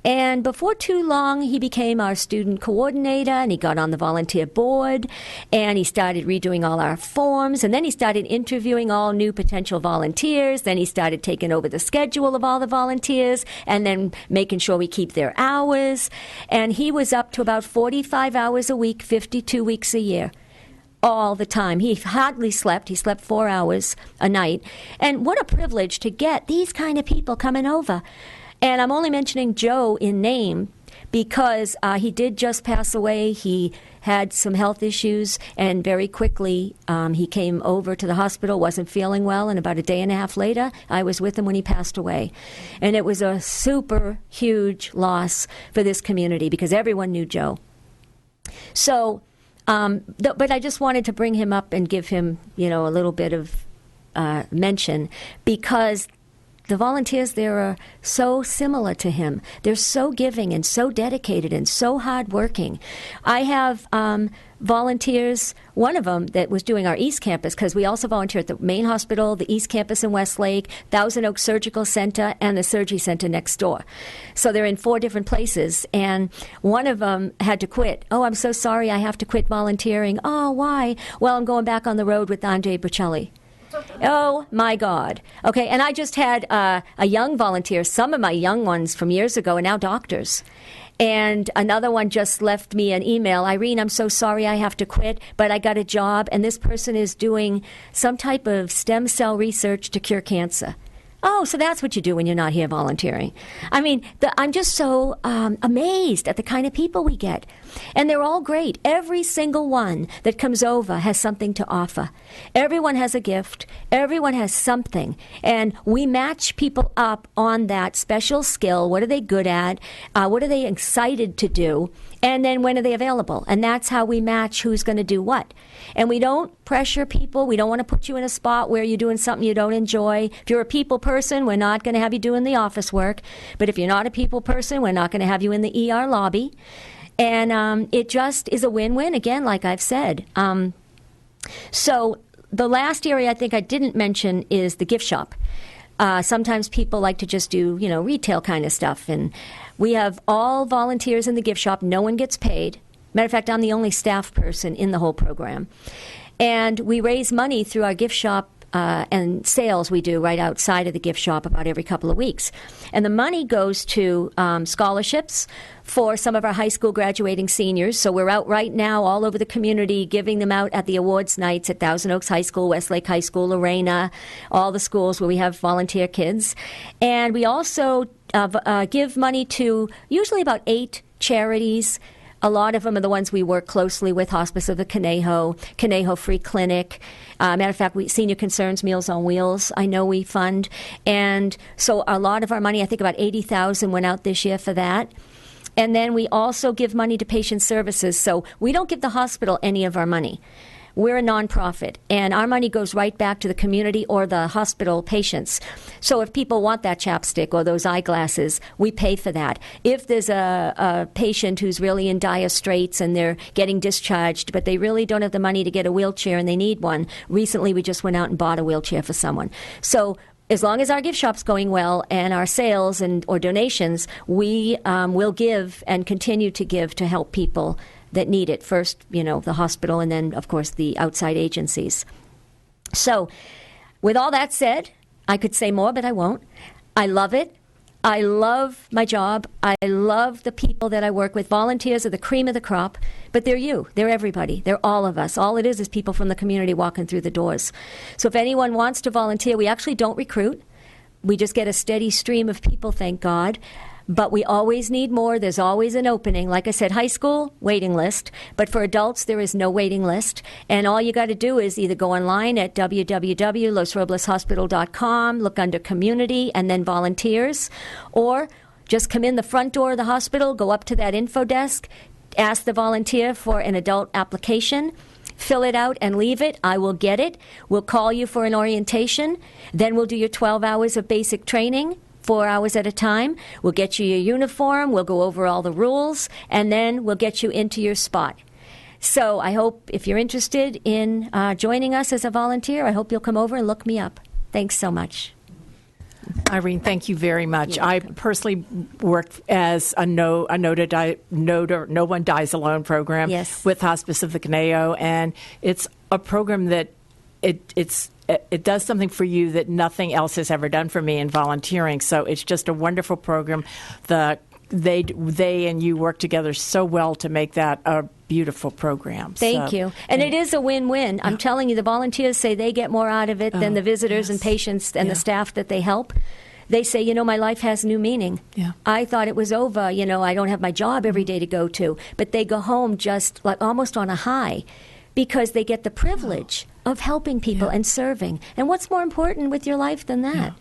And before too long, he became our student coordinator, and he got on the volunteer board, and he started redoing all our forms, and then he started interviewing all new potential volunteers. Then he started taking over the schedule of all the volunteers, and then making sure we keep their hours. And he was up to about 45 hours a week, 52 weeks a year. All the time. He hardly slept. He slept 4 hours a night. And what a privilege to get these kind of people coming over. And I'm only mentioning Joe in name because he did just pass away. He had some health issues, and very quickly he came over to the hospital, wasn't feeling well, and about a day and a half later, I was with him when he passed away. And it was a super huge loss for this community because everyone knew Joe. So but I just wanted to bring him up and give him, a little bit of mention because the volunteers there are so similar to him. They're so giving and so dedicated and so hardworking. I have volunteers, one of them that was doing our East Campus, because we also volunteer at the main hospital, the East Campus in Westlake, Thousand Oaks Surgical Center, and the Surgery Center next door. So they're in 4 different places, and one of them had to quit. Oh, I'm so sorry, I have to quit volunteering. Oh, why? Well, I'm going back on the road with Andre Bocelli. Oh, my God. Okay, and I just had a young volunteer. Some of my young ones from years ago are now doctors. And another one just left me an email. Irene, I'm so sorry I have to quit, but I got a job, and this person is doing some type of stem cell research to cure cancer. Oh, so that's what you do when you're not here volunteering. I mean, I'm just so amazed at the kind of people we get. And they're all great. Every single one that comes over has something to offer. Everyone has a gift. Everyone has something. And we match people up on that special skill. What are they good at? What are they excited to do? And then when are they available? And that's how we match who's going to do what. And we don't pressure people. We don't want to put you in a spot where you're doing something you don't enjoy. If you're a people person, we're not going to have you doing the office work. But if you're not a people person, we're not going to have you in the ER lobby. And it just is a win-win, again, like I've said. So the last area I think I didn't mention is the gift shop. Sometimes people like to just do, retail kind of stuff. And we have all volunteers in the gift shop. No one gets paid. Matter of fact, I'm the only staff person in the whole program. And we raise money through our gift shop and sales we do right outside of the gift shop about every couple of weeks. And the money goes to scholarships for some of our high school graduating seniors. So we're out right now all over the community giving them out at the awards nights at Thousand Oaks High School, Westlake High School, Lorena, all the schools where we have volunteer kids. And we also give money to usually about 8 charities. A lot of them are the ones we work closely with, Hospice of the Canejo, Caneho Free Clinic. Matter of fact, Senior Concerns, Meals on Wheels, I know we fund. And so a lot of our money, I think about $80,000 went out this year for that. And then we also give money to patient services. So we don't give the hospital any of our money. We're a nonprofit, and our money goes right back to the community or the hospital patients. So if people want that chapstick or those eyeglasses, we pay for that. If there's a patient who's really in dire straits and they're getting discharged, but they really don't have the money to get a wheelchair and they need one, recently we just went out and bought a wheelchair for someone. So as long as our gift shop's going well and our sales or donations, we will give and continue to give to help people that need it. First, the hospital, and then, of course, the outside agencies. So with all that said, I could say more, but I won't. I love it. I love my job. I love the people that I work with. Volunteers are the cream of the crop, but they're you. They're everybody. They're all of us. All it is people from the community walking through the doors. So if anyone wants to volunteer, we actually don't recruit. We just get a steady stream of people, thank God. But we always need more. There's always an opening. Like I said, high school, waiting list. But for adults, there is no waiting list. And all you got to do is either go online at www.losrobleshospital.com, look under community, and then volunteers. Or just come in the front door of the hospital, go up to that info desk, ask the volunteer for an adult application. Fill it out and leave it. I will get it. We'll call you for an orientation. Then we'll do your 12 hours of basic training. 4 hours at a time. We'll get you your uniform. We'll go over all the rules, and then we'll get you into your spot. So I hope if you're interested in joining us as a volunteer, I hope you'll come over and look me up. Thanks so much. Irene, thank you very much. I personally worked as a no one dies alone program with Hospice of the Canejo, and it's a program that it does something for you that nothing else has ever done for me in volunteering. So it's just a wonderful program. They and you work together so well to make that a beautiful program. Thank you. And it is a win-win. I'm telling you, the volunteers say they get more out of it than the visitors and patients and the staff that they help. They say, my life has new meaning. Yeah. I thought it was over. I don't have my job every day to go to. But they go home just like almost on a high because they get the privilege of helping people and serving. And what's more important with your life than that? Yeah.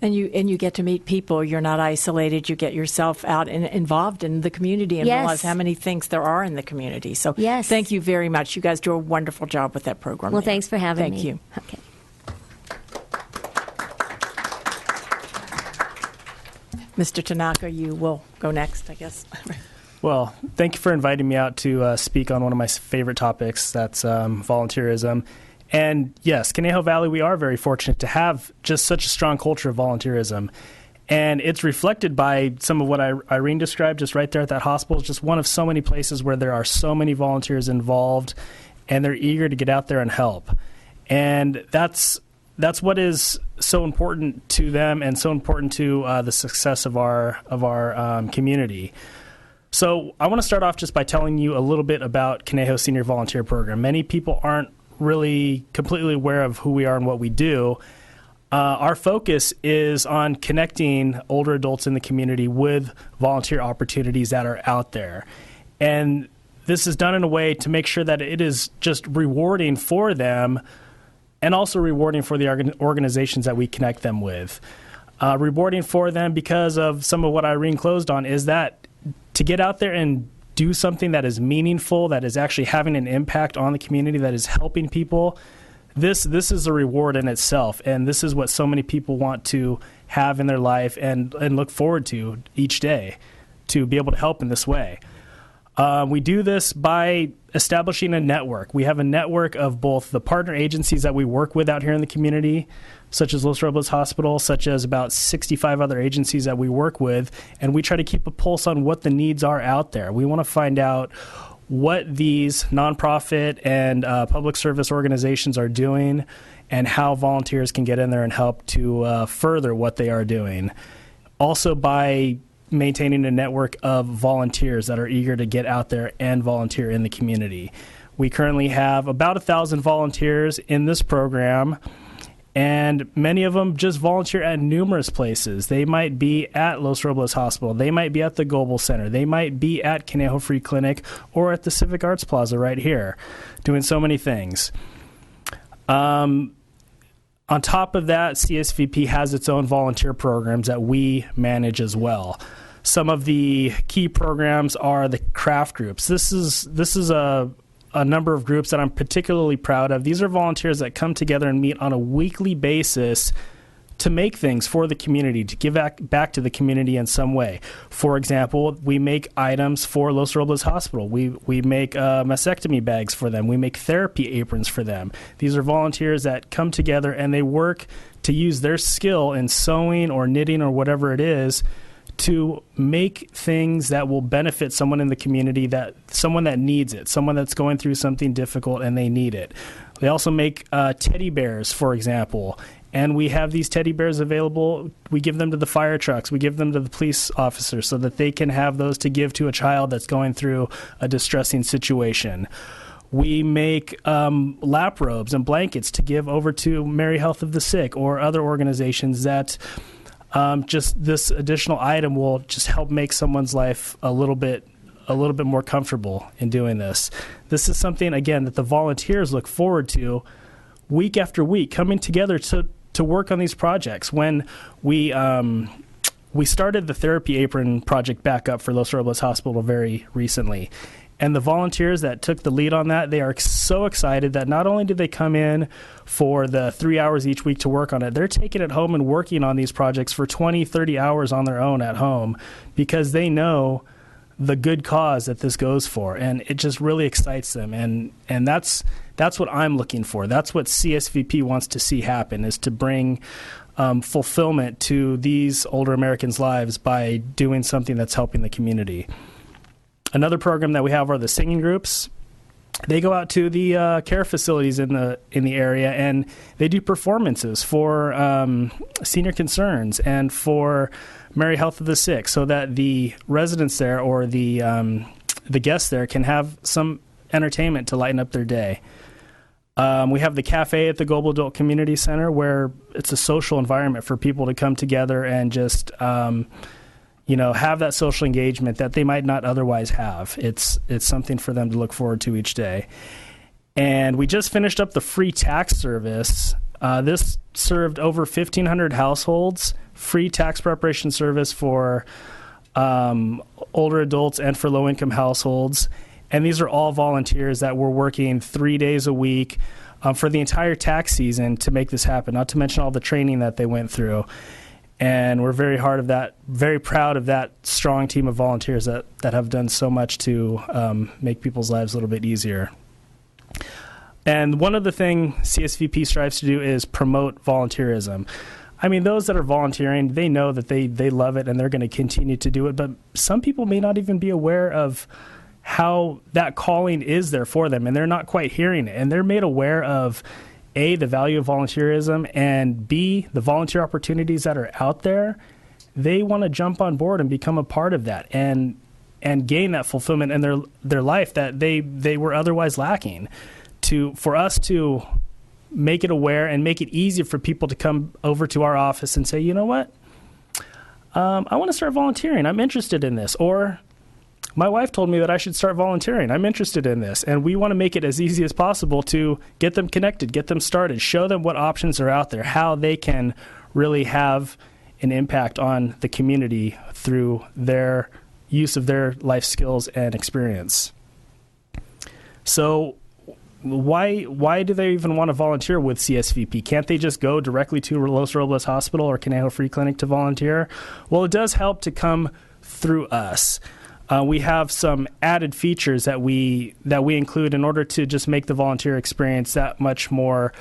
And you get to meet people. You're not isolated. You get yourself out and involved in the community and realize how many things there are in the community. So thank you very much. You guys do a wonderful job with that program. Well, thanks for having me. Thank you. Okay. Mr. Tanaka, you will go next, I guess. Well, thank you for inviting me out to speak on one of my favorite topics, that's volunteerism. And yes, Canejo Valley, we are very fortunate to have just such a strong culture of volunteerism. And it's reflected by some of what Irene described just right there at that hospital. It's just one of so many places where there are so many volunteers involved, and they're eager to get out there and help. And that's what is so important to them and so important to the success of our community. So I want to start off just by telling you a little bit about Canejo Senior Volunteer Program. Many people aren't really completely aware of who we are and what we do. Our focus is on connecting older adults in the community with volunteer opportunities that are out there. And this is done in a way to make sure that it is just rewarding for them and also rewarding for the organizations that we connect them with. Rewarding for them because of some of what Irene closed on is that to get out there and do something that is meaningful, that is actually having an impact on the community, that is helping people, this is a reward in itself. And this is what so many people want to have in their life and look forward to each day, to be able to help in this way. We do this by establishing a network. We have a network of both the partner agencies that we work with out here in the community, such as Los Robles Hospital, such as about 65 other agencies that we work with, and we try to keep a pulse on what the needs are out there. We want to find out what these nonprofit and public service organizations are doing and how volunteers can get in there and help to further what they are doing. Also by maintaining a network of volunteers that are eager to get out there and volunteer in the community. We currently have about 1,000 volunteers in this program, and many of them just volunteer at numerous places. They might be at Los Robles Hospital. They might be at the Global Center. They might be at Canejo Free Clinic or at the Civic Arts Plaza right here, doing so many things. On top of that, CSVP has its own volunteer programs that we manage as well. Some of the key programs are the craft groups. This is a number of groups that I'm particularly proud of. These are volunteers that come together and meet on a weekly basis to make things for the community, to give back to the community in some way. For example, we make items for Los Robles Hospital. We make mastectomy bags for them. We make therapy aprons for them. These are volunteers that come together and they work to use their skill in sewing or knitting or whatever it is to make things that will benefit someone in the community, that someone that needs it, someone that's going through something difficult and they need it. They also make teddy bears, for example. And we have these teddy bears available. We give them to the fire trucks. We give them to the police officers so that they can have those to give to a child that's going through a distressing situation. We make lap robes and blankets to give over to Mary Health of the Sick or other organizations that just this additional item will just help make someone's life a little bit more comfortable in doing this. This is something, again, that the volunteers look forward to week after week, coming together to work on these projects. When we started the Therapy Apron project back up for Los Robles Hospital very recently, and the volunteers that took the lead on that, they are so excited that not only did they come in for the 3 hours each week to work on it, they're taking it home and working on these projects for 20, 30 hours on their own at home because they know the good cause that this goes for, and it just really excites them. And that's what I'm looking for. That's what CSVP wants to see happen, is to bring fulfillment to these older Americans' lives by doing something that's helping the community. Another program that we have are the singing groups. They go out to the care facilities in the area, and they do performances for senior concerns and for Mary Health of the Sick, so that the residents there or the guests there can have some entertainment to lighten up their day. We have the cafe at the Global Adult Community Center, where it's a social environment for people to come together and just have that social engagement that they might not otherwise have. It's something for them to look forward to each day. And we just finished up the free tax service. This served over 1,500 households, free tax preparation service for older adults and for low-income households. And these are all volunteers that were working 3 days a week for the entire tax season to make this happen, not to mention all the training that they went through. And we're very proud of that strong team of volunteers that have done so much to make people's lives a little bit easier. And one of the things CSVP strives to do is promote volunteerism. I mean, those that are volunteering, they know that they love it and they're going to continue to do it, but some people may not even be aware of how that calling is there for them, and they're not quite hearing it. And they're made aware of, A, the value of volunteerism, and B, the volunteer opportunities that are out there. They want to jump on board and become a part of that and gain that fulfillment in their life that they were otherwise lacking. For us to make it aware and make it easy for people to come over to our office and say, you know what, I want to start volunteering. I'm interested in this. Or my wife told me that I should start volunteering. I'm interested in this. And we want to make it as easy as possible to get them connected, get them started, show them what options are out there, how they can really have an impact on the community through their use of their life skills and experience. So why do they even want to volunteer with CSVP? Can't they just go directly to Los Robles Hospital or Canejo Free Clinic to volunteer? Well, it does help to come through us. We have some added features that we include in order to just make the volunteer experience that much more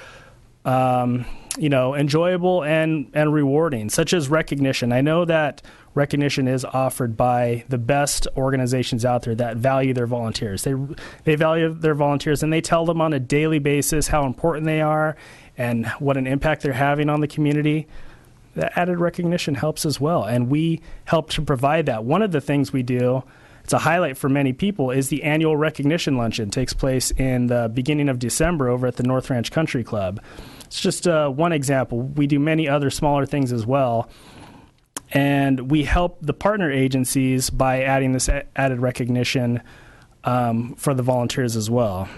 enjoyable and rewarding, such as recognition. I know that recognition is offered by the best organizations out there that value their volunteers. They value their volunteers, and they tell them on a daily basis how important they are and what an impact they're having on the community. That added recognition helps as well, and we help to provide that. One of the things we do, it's a highlight for many people, is the annual recognition luncheon. It takes place in the beginning of December over at the North Ranch Country Club. It's just one example. We do many other smaller things as well, and we help the partner agencies by adding this added recognition for the volunteers as well.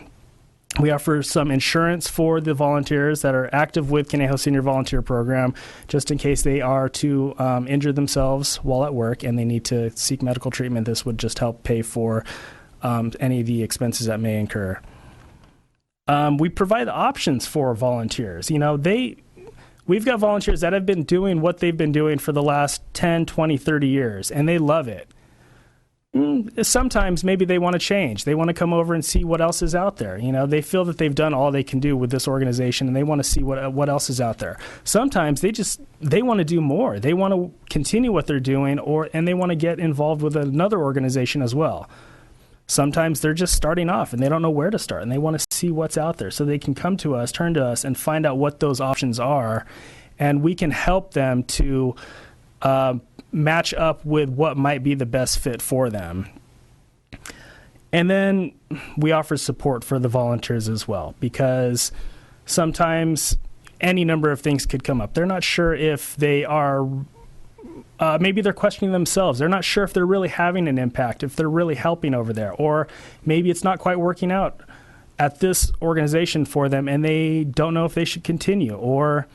We offer some insurance for the volunteers that are active with Canejo Senior Volunteer Program, just in case they are to injure themselves while at work and they need to seek medical treatment. This would just help pay for any of the expenses that may incur. We provide options for volunteers. We've got volunteers that have been doing what they've been doing for the last 10, 20, 30 years, and they love it. Sometimes maybe they want to change. They want to come over and see what else is out there. They feel that they've done all they can do with this organization, and they want to see what else is out there. Sometimes they want to do more. They want to continue what they're doing, and they want to get involved with another organization as well. Sometimes they're just starting off and they don't know where to start and they want to see what's out there so they can come to us, turn to us, and find out what those options are. And we can help them to match up with what might be the best fit for them. And then we offer support for the volunteers as well, because sometimes any number of things could come up. They're not sure if they are, maybe they're questioning themselves. They're not sure if they're really having an impact, if they're really helping over there, or maybe it's not quite working out at this organization for them and they don't know if they should continue, or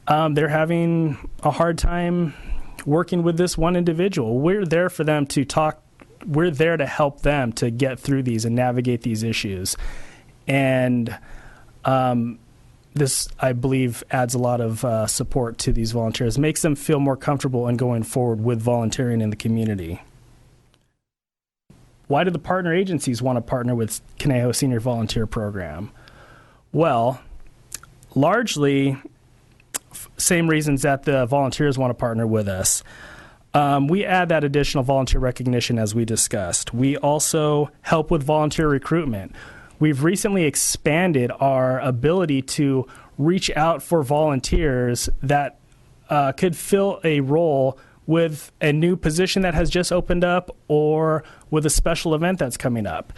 they're having a hard time working with this one individual. We're there for them to talk. We're there to help them to get through these and navigate these issues. And this, I believe, adds a lot of support to these volunteers, makes them feel more comfortable in going forward with volunteering in the community. Why do the partner agencies want to partner with Canejo Senior Volunteer Program? Well, largely same reasons that the volunteers want to partner with us. We add that additional volunteer recognition as we discussed. We also help with volunteer recruitment. We've recently expanded our ability to reach out for volunteers that could fill a role with a new position that has just opened up or with a special event that's coming up.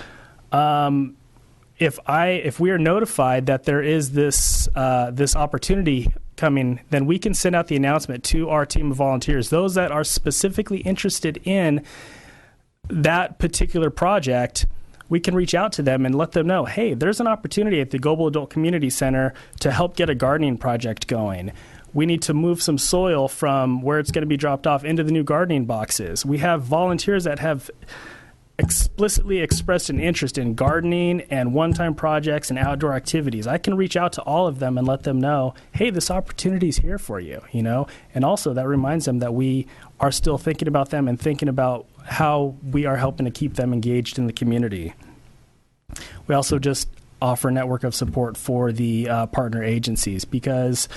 If we are notified that there is this opportunity coming, then we can send out the announcement to our team of volunteers. Those that are specifically interested in that particular project, we can reach out to them and let them know, hey, there's an opportunity at the Global Adult Community Center to help get a gardening project going. We need to move some soil from where it's going to be dropped off into the new gardening boxes. We have volunteers that have explicitly expressed an interest in gardening and one-time projects and outdoor activities. I can reach out to all of them and let them know, hey, this opportunity is here for you, and also that reminds them that we are still thinking about them and thinking about how we are helping to keep them engaged in the community. We also just offer a network of support for the partner agencies, because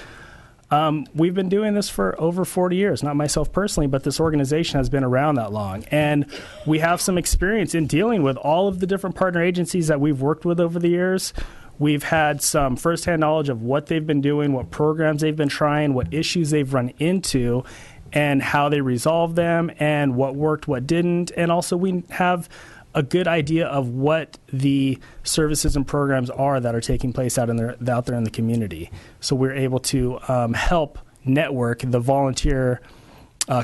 we've been doing this for over 40 years, not myself personally, but this organization has been around that long. And we have some experience in dealing with all of the different partner agencies that we've worked with over the years. We've had some firsthand knowledge of what they've been doing, what programs they've been trying, what issues they've run into, and how they resolve them, and what worked, what didn't. And also we have a good idea of what the services and programs are that are taking place out there in the community. So we're able to help network the volunteer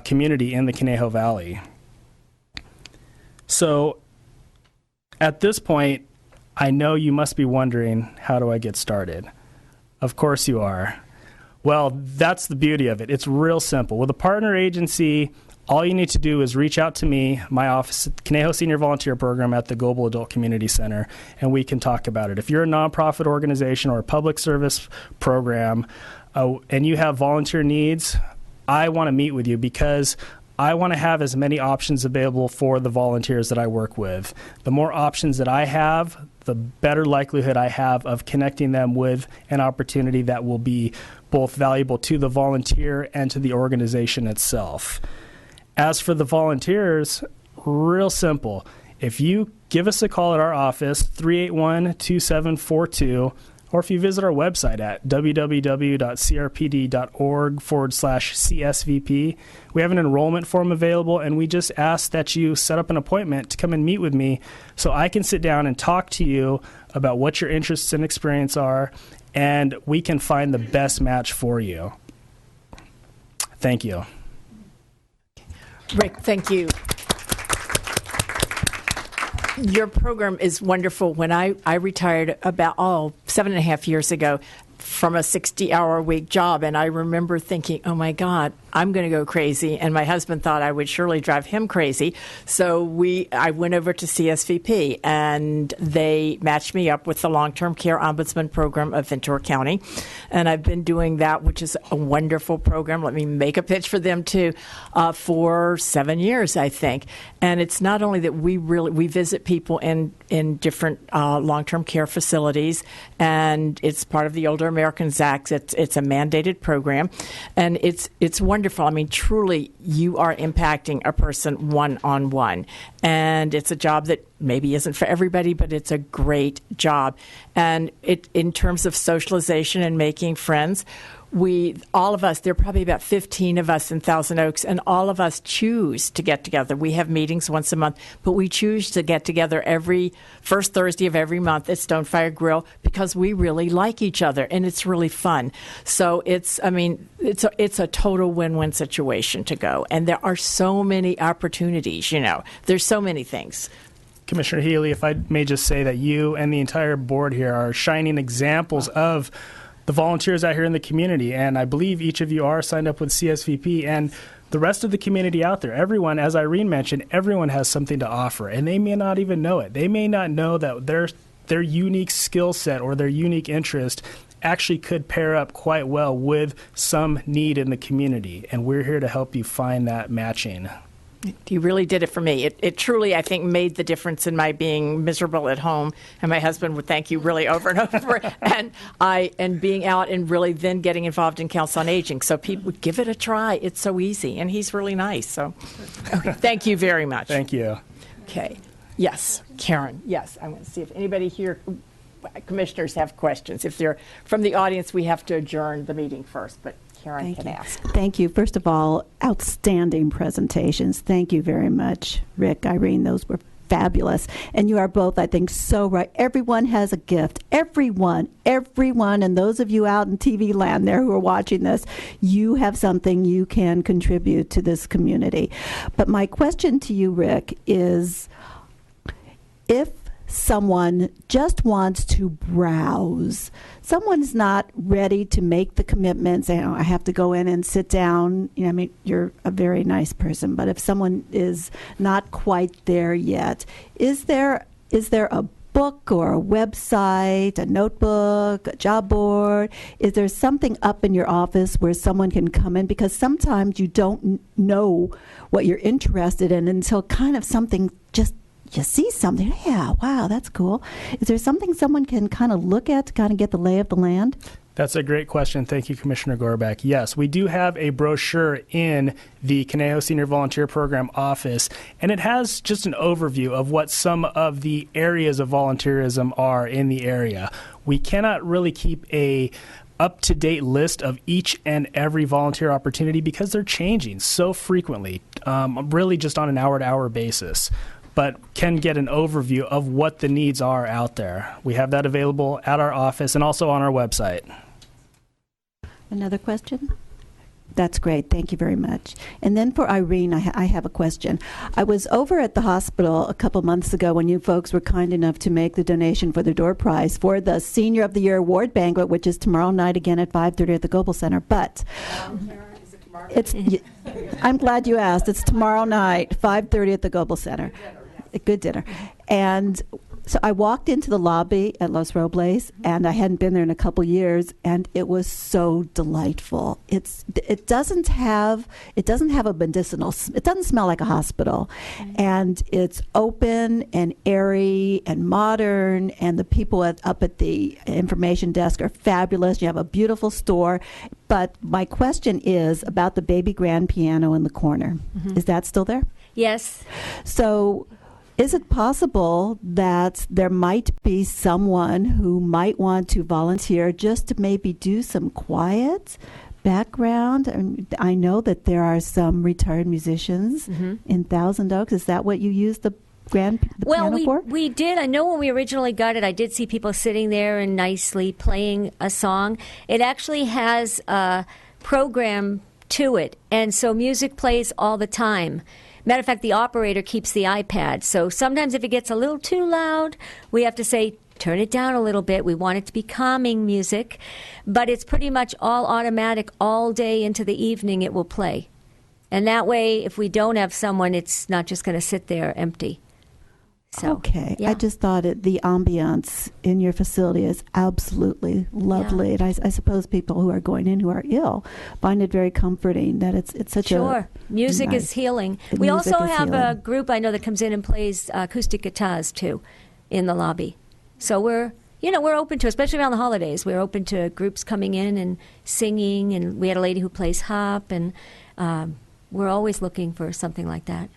community in the Canejo Valley. So at this point, I know you must be wondering, how do I get started? Of course you are. Well, that's the beauty of it. It's real simple. With a partner agency, all you need to do is reach out to me, my office, Canejo Senior Volunteer Program at the Global Adult Community Center, and we can talk about it. If you're a nonprofit organization or a public service program and you have volunteer needs, I want to meet with you, because I want to have as many options available for the volunteers that I work with. The more options that I have, the better likelihood I have of connecting them with an opportunity that will be both valuable to the volunteer and to the organization itself. As for the volunteers, real simple. If you give us a call at our office, 381-2742, or if you visit our website at www.crpd.org/CSVP, we have an enrollment form available, and we just ask that you set up an appointment to come and meet with me so I can sit down and talk to you about what your interests and experience are, and we can find the best match for you. Thank you. Rick, thank you. Your program is wonderful. When I retired about 7.5 years ago from a 60-hour-a-week job, and I remember thinking, oh my God, I'm going to go crazy, and my husband thought I would surely drive him crazy. So I went over to CSVP, and they matched me up with the Long-Term Care Ombudsman program of Ventura County, and I've been doing that, which is a wonderful program. Let me make a pitch for them too, for 7 years, I think. And it's not only that we visit people in different long-term care facilities, and it's part of the Older Americans Act. It's a mandated program, and it's wonderful. I mean, truly, you are impacting a person one-on-one, and it's a job that maybe isn't for everybody, but it's a great job. And in terms of socialization and making friends, all of us, there are probably about 15 of us in Thousand Oaks, and all of us choose to get together. We have meetings once a month, but we choose to get together every first Thursday of every month at Stonefire Grill because we really like each other, and it's really fun. So it's a total win-win situation to go. And there are so many opportunities, There's so many things. Commissioner Healy, if I may just say that you and the entire board here are shining examples of the volunteers out here in the community, and I believe each of you are signed up with CSVP, and the rest of the community out there, everyone, as Irene mentioned, everyone has something to offer, and they may not even know it. They may not know that their unique skill set or their unique interest actually could pair up quite well with some need in the community, and we're here to help you find that matching. You really did it for me. It truly, I think, made the difference in my being miserable at home. And my husband would thank you really over and over. and being out and really then getting involved in Council on Aging. So people would give it a try. It's so easy. And he's really nice. So okay, thank you very much. Thank you. Okay. Yes. Karen. Yes. I want to see if anybody here, commissioners, have questions. If they're from the audience, we have to adjourn the meeting first. But Karen can ask. Thank you. First of all, outstanding presentations. Thank you very much, Rick, Irene. Those were fabulous. And you are both, I think, so right. Everyone has a gift. Everyone. And those of you out in TV land there who are watching this, you have something you can contribute to this community. But my question to you, Rick, is if someone just wants to browse, someone's not ready to make the commitment, say, I have to go in and sit down. You're a very nice person, but if someone is not quite there yet, is there a book or a website, a notebook, a job board? Is there something up in your office where someone can come in? Because sometimes you don't know what you're interested in until kind of something just you see something, yeah, wow, that's cool. Is there something someone can kind of look at to kind of get the lay of the land? That's a great question. Thank you, Commissioner Gorback. Yes, we do have a brochure in the Caneho Senior Volunteer Program office, and it has just an overview of what some of the areas of volunteerism are in the area. We cannot really keep a up-to-date list of each and every volunteer opportunity because they're changing so frequently, really just on an hour-to-hour basis, but can get an overview of what the needs are out there. We have that available at our office and also on our website. Another question? That's great. Thank you very much. And then for Irene, I have a question. I was over at the hospital a couple months ago when you folks were kind enough to make the donation for the door prize for the Senior of the Year Award Banquet, which is tomorrow night again at 5:30 at the Global Center. But I'm glad you asked. It's tomorrow night, 5:30 at the Global Center. A good dinner. And so I walked into the lobby at Los Robles, and I hadn't been there in a couple years, and it was so delightful. It doesn't have a medicinal. It doesn't smell like a hospital, and it's open and airy and modern. And the people up at the information desk are fabulous. You have a beautiful store. But my question is about the baby grand piano in the corner. Mm-hmm. Is that still there? Yes. So, is it possible that there might be someone who might want to volunteer just to maybe do some quiet background? I know that there are some retired musicians in Thousand Oaks. Is that what you use the piano for? We did. I know when we originally got it, I did see people sitting there and nicely playing a song. It actually has a program to it, and so music plays all the time. Matter of fact, the operator keeps the iPad. So sometimes if it gets a little too loud, we have to say, turn it down a little bit. We want it to be calming music. But it's pretty much all automatic. All day into the evening it will play. And that way, if we don't have someone, it's not just going to sit there empty. So, okay. Yeah. I just thought the ambiance in your facility is absolutely lovely. Yeah. And I suppose people who are going in who are ill find it very comforting that it's such Sure. Music is healing. We also have a group I know that comes in and plays acoustic guitars, too, in the lobby. So we're open to, especially around the holidays, we're open to groups coming in and singing. And we had a lady who plays harp, and we're always looking for something like that.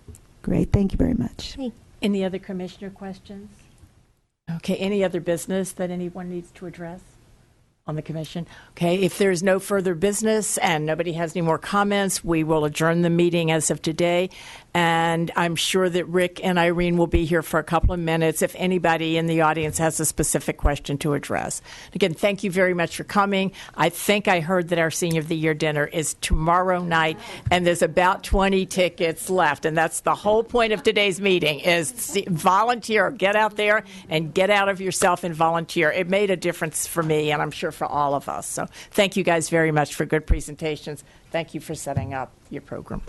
Great. Thank you very much. Hey. Any other commissioner questions? Okay, any other business that anyone needs to address on the commission? Okay, if there's no further business and nobody has any more comments, we will adjourn the meeting as of today. And I'm sure that Rick and Irene will be here for a couple of minutes if anybody in the audience has a specific question to address. Again, thank you very much for coming. I think I heard that our Senior of the Year dinner is tomorrow night, and there's about 20 tickets left. And that's the whole point of today's meeting is volunteer. Get out there and get out of yourself and volunteer. It made a difference for me, and I'm sure for all of us. So thank you guys very much for good presentations. Thank you for setting up your program.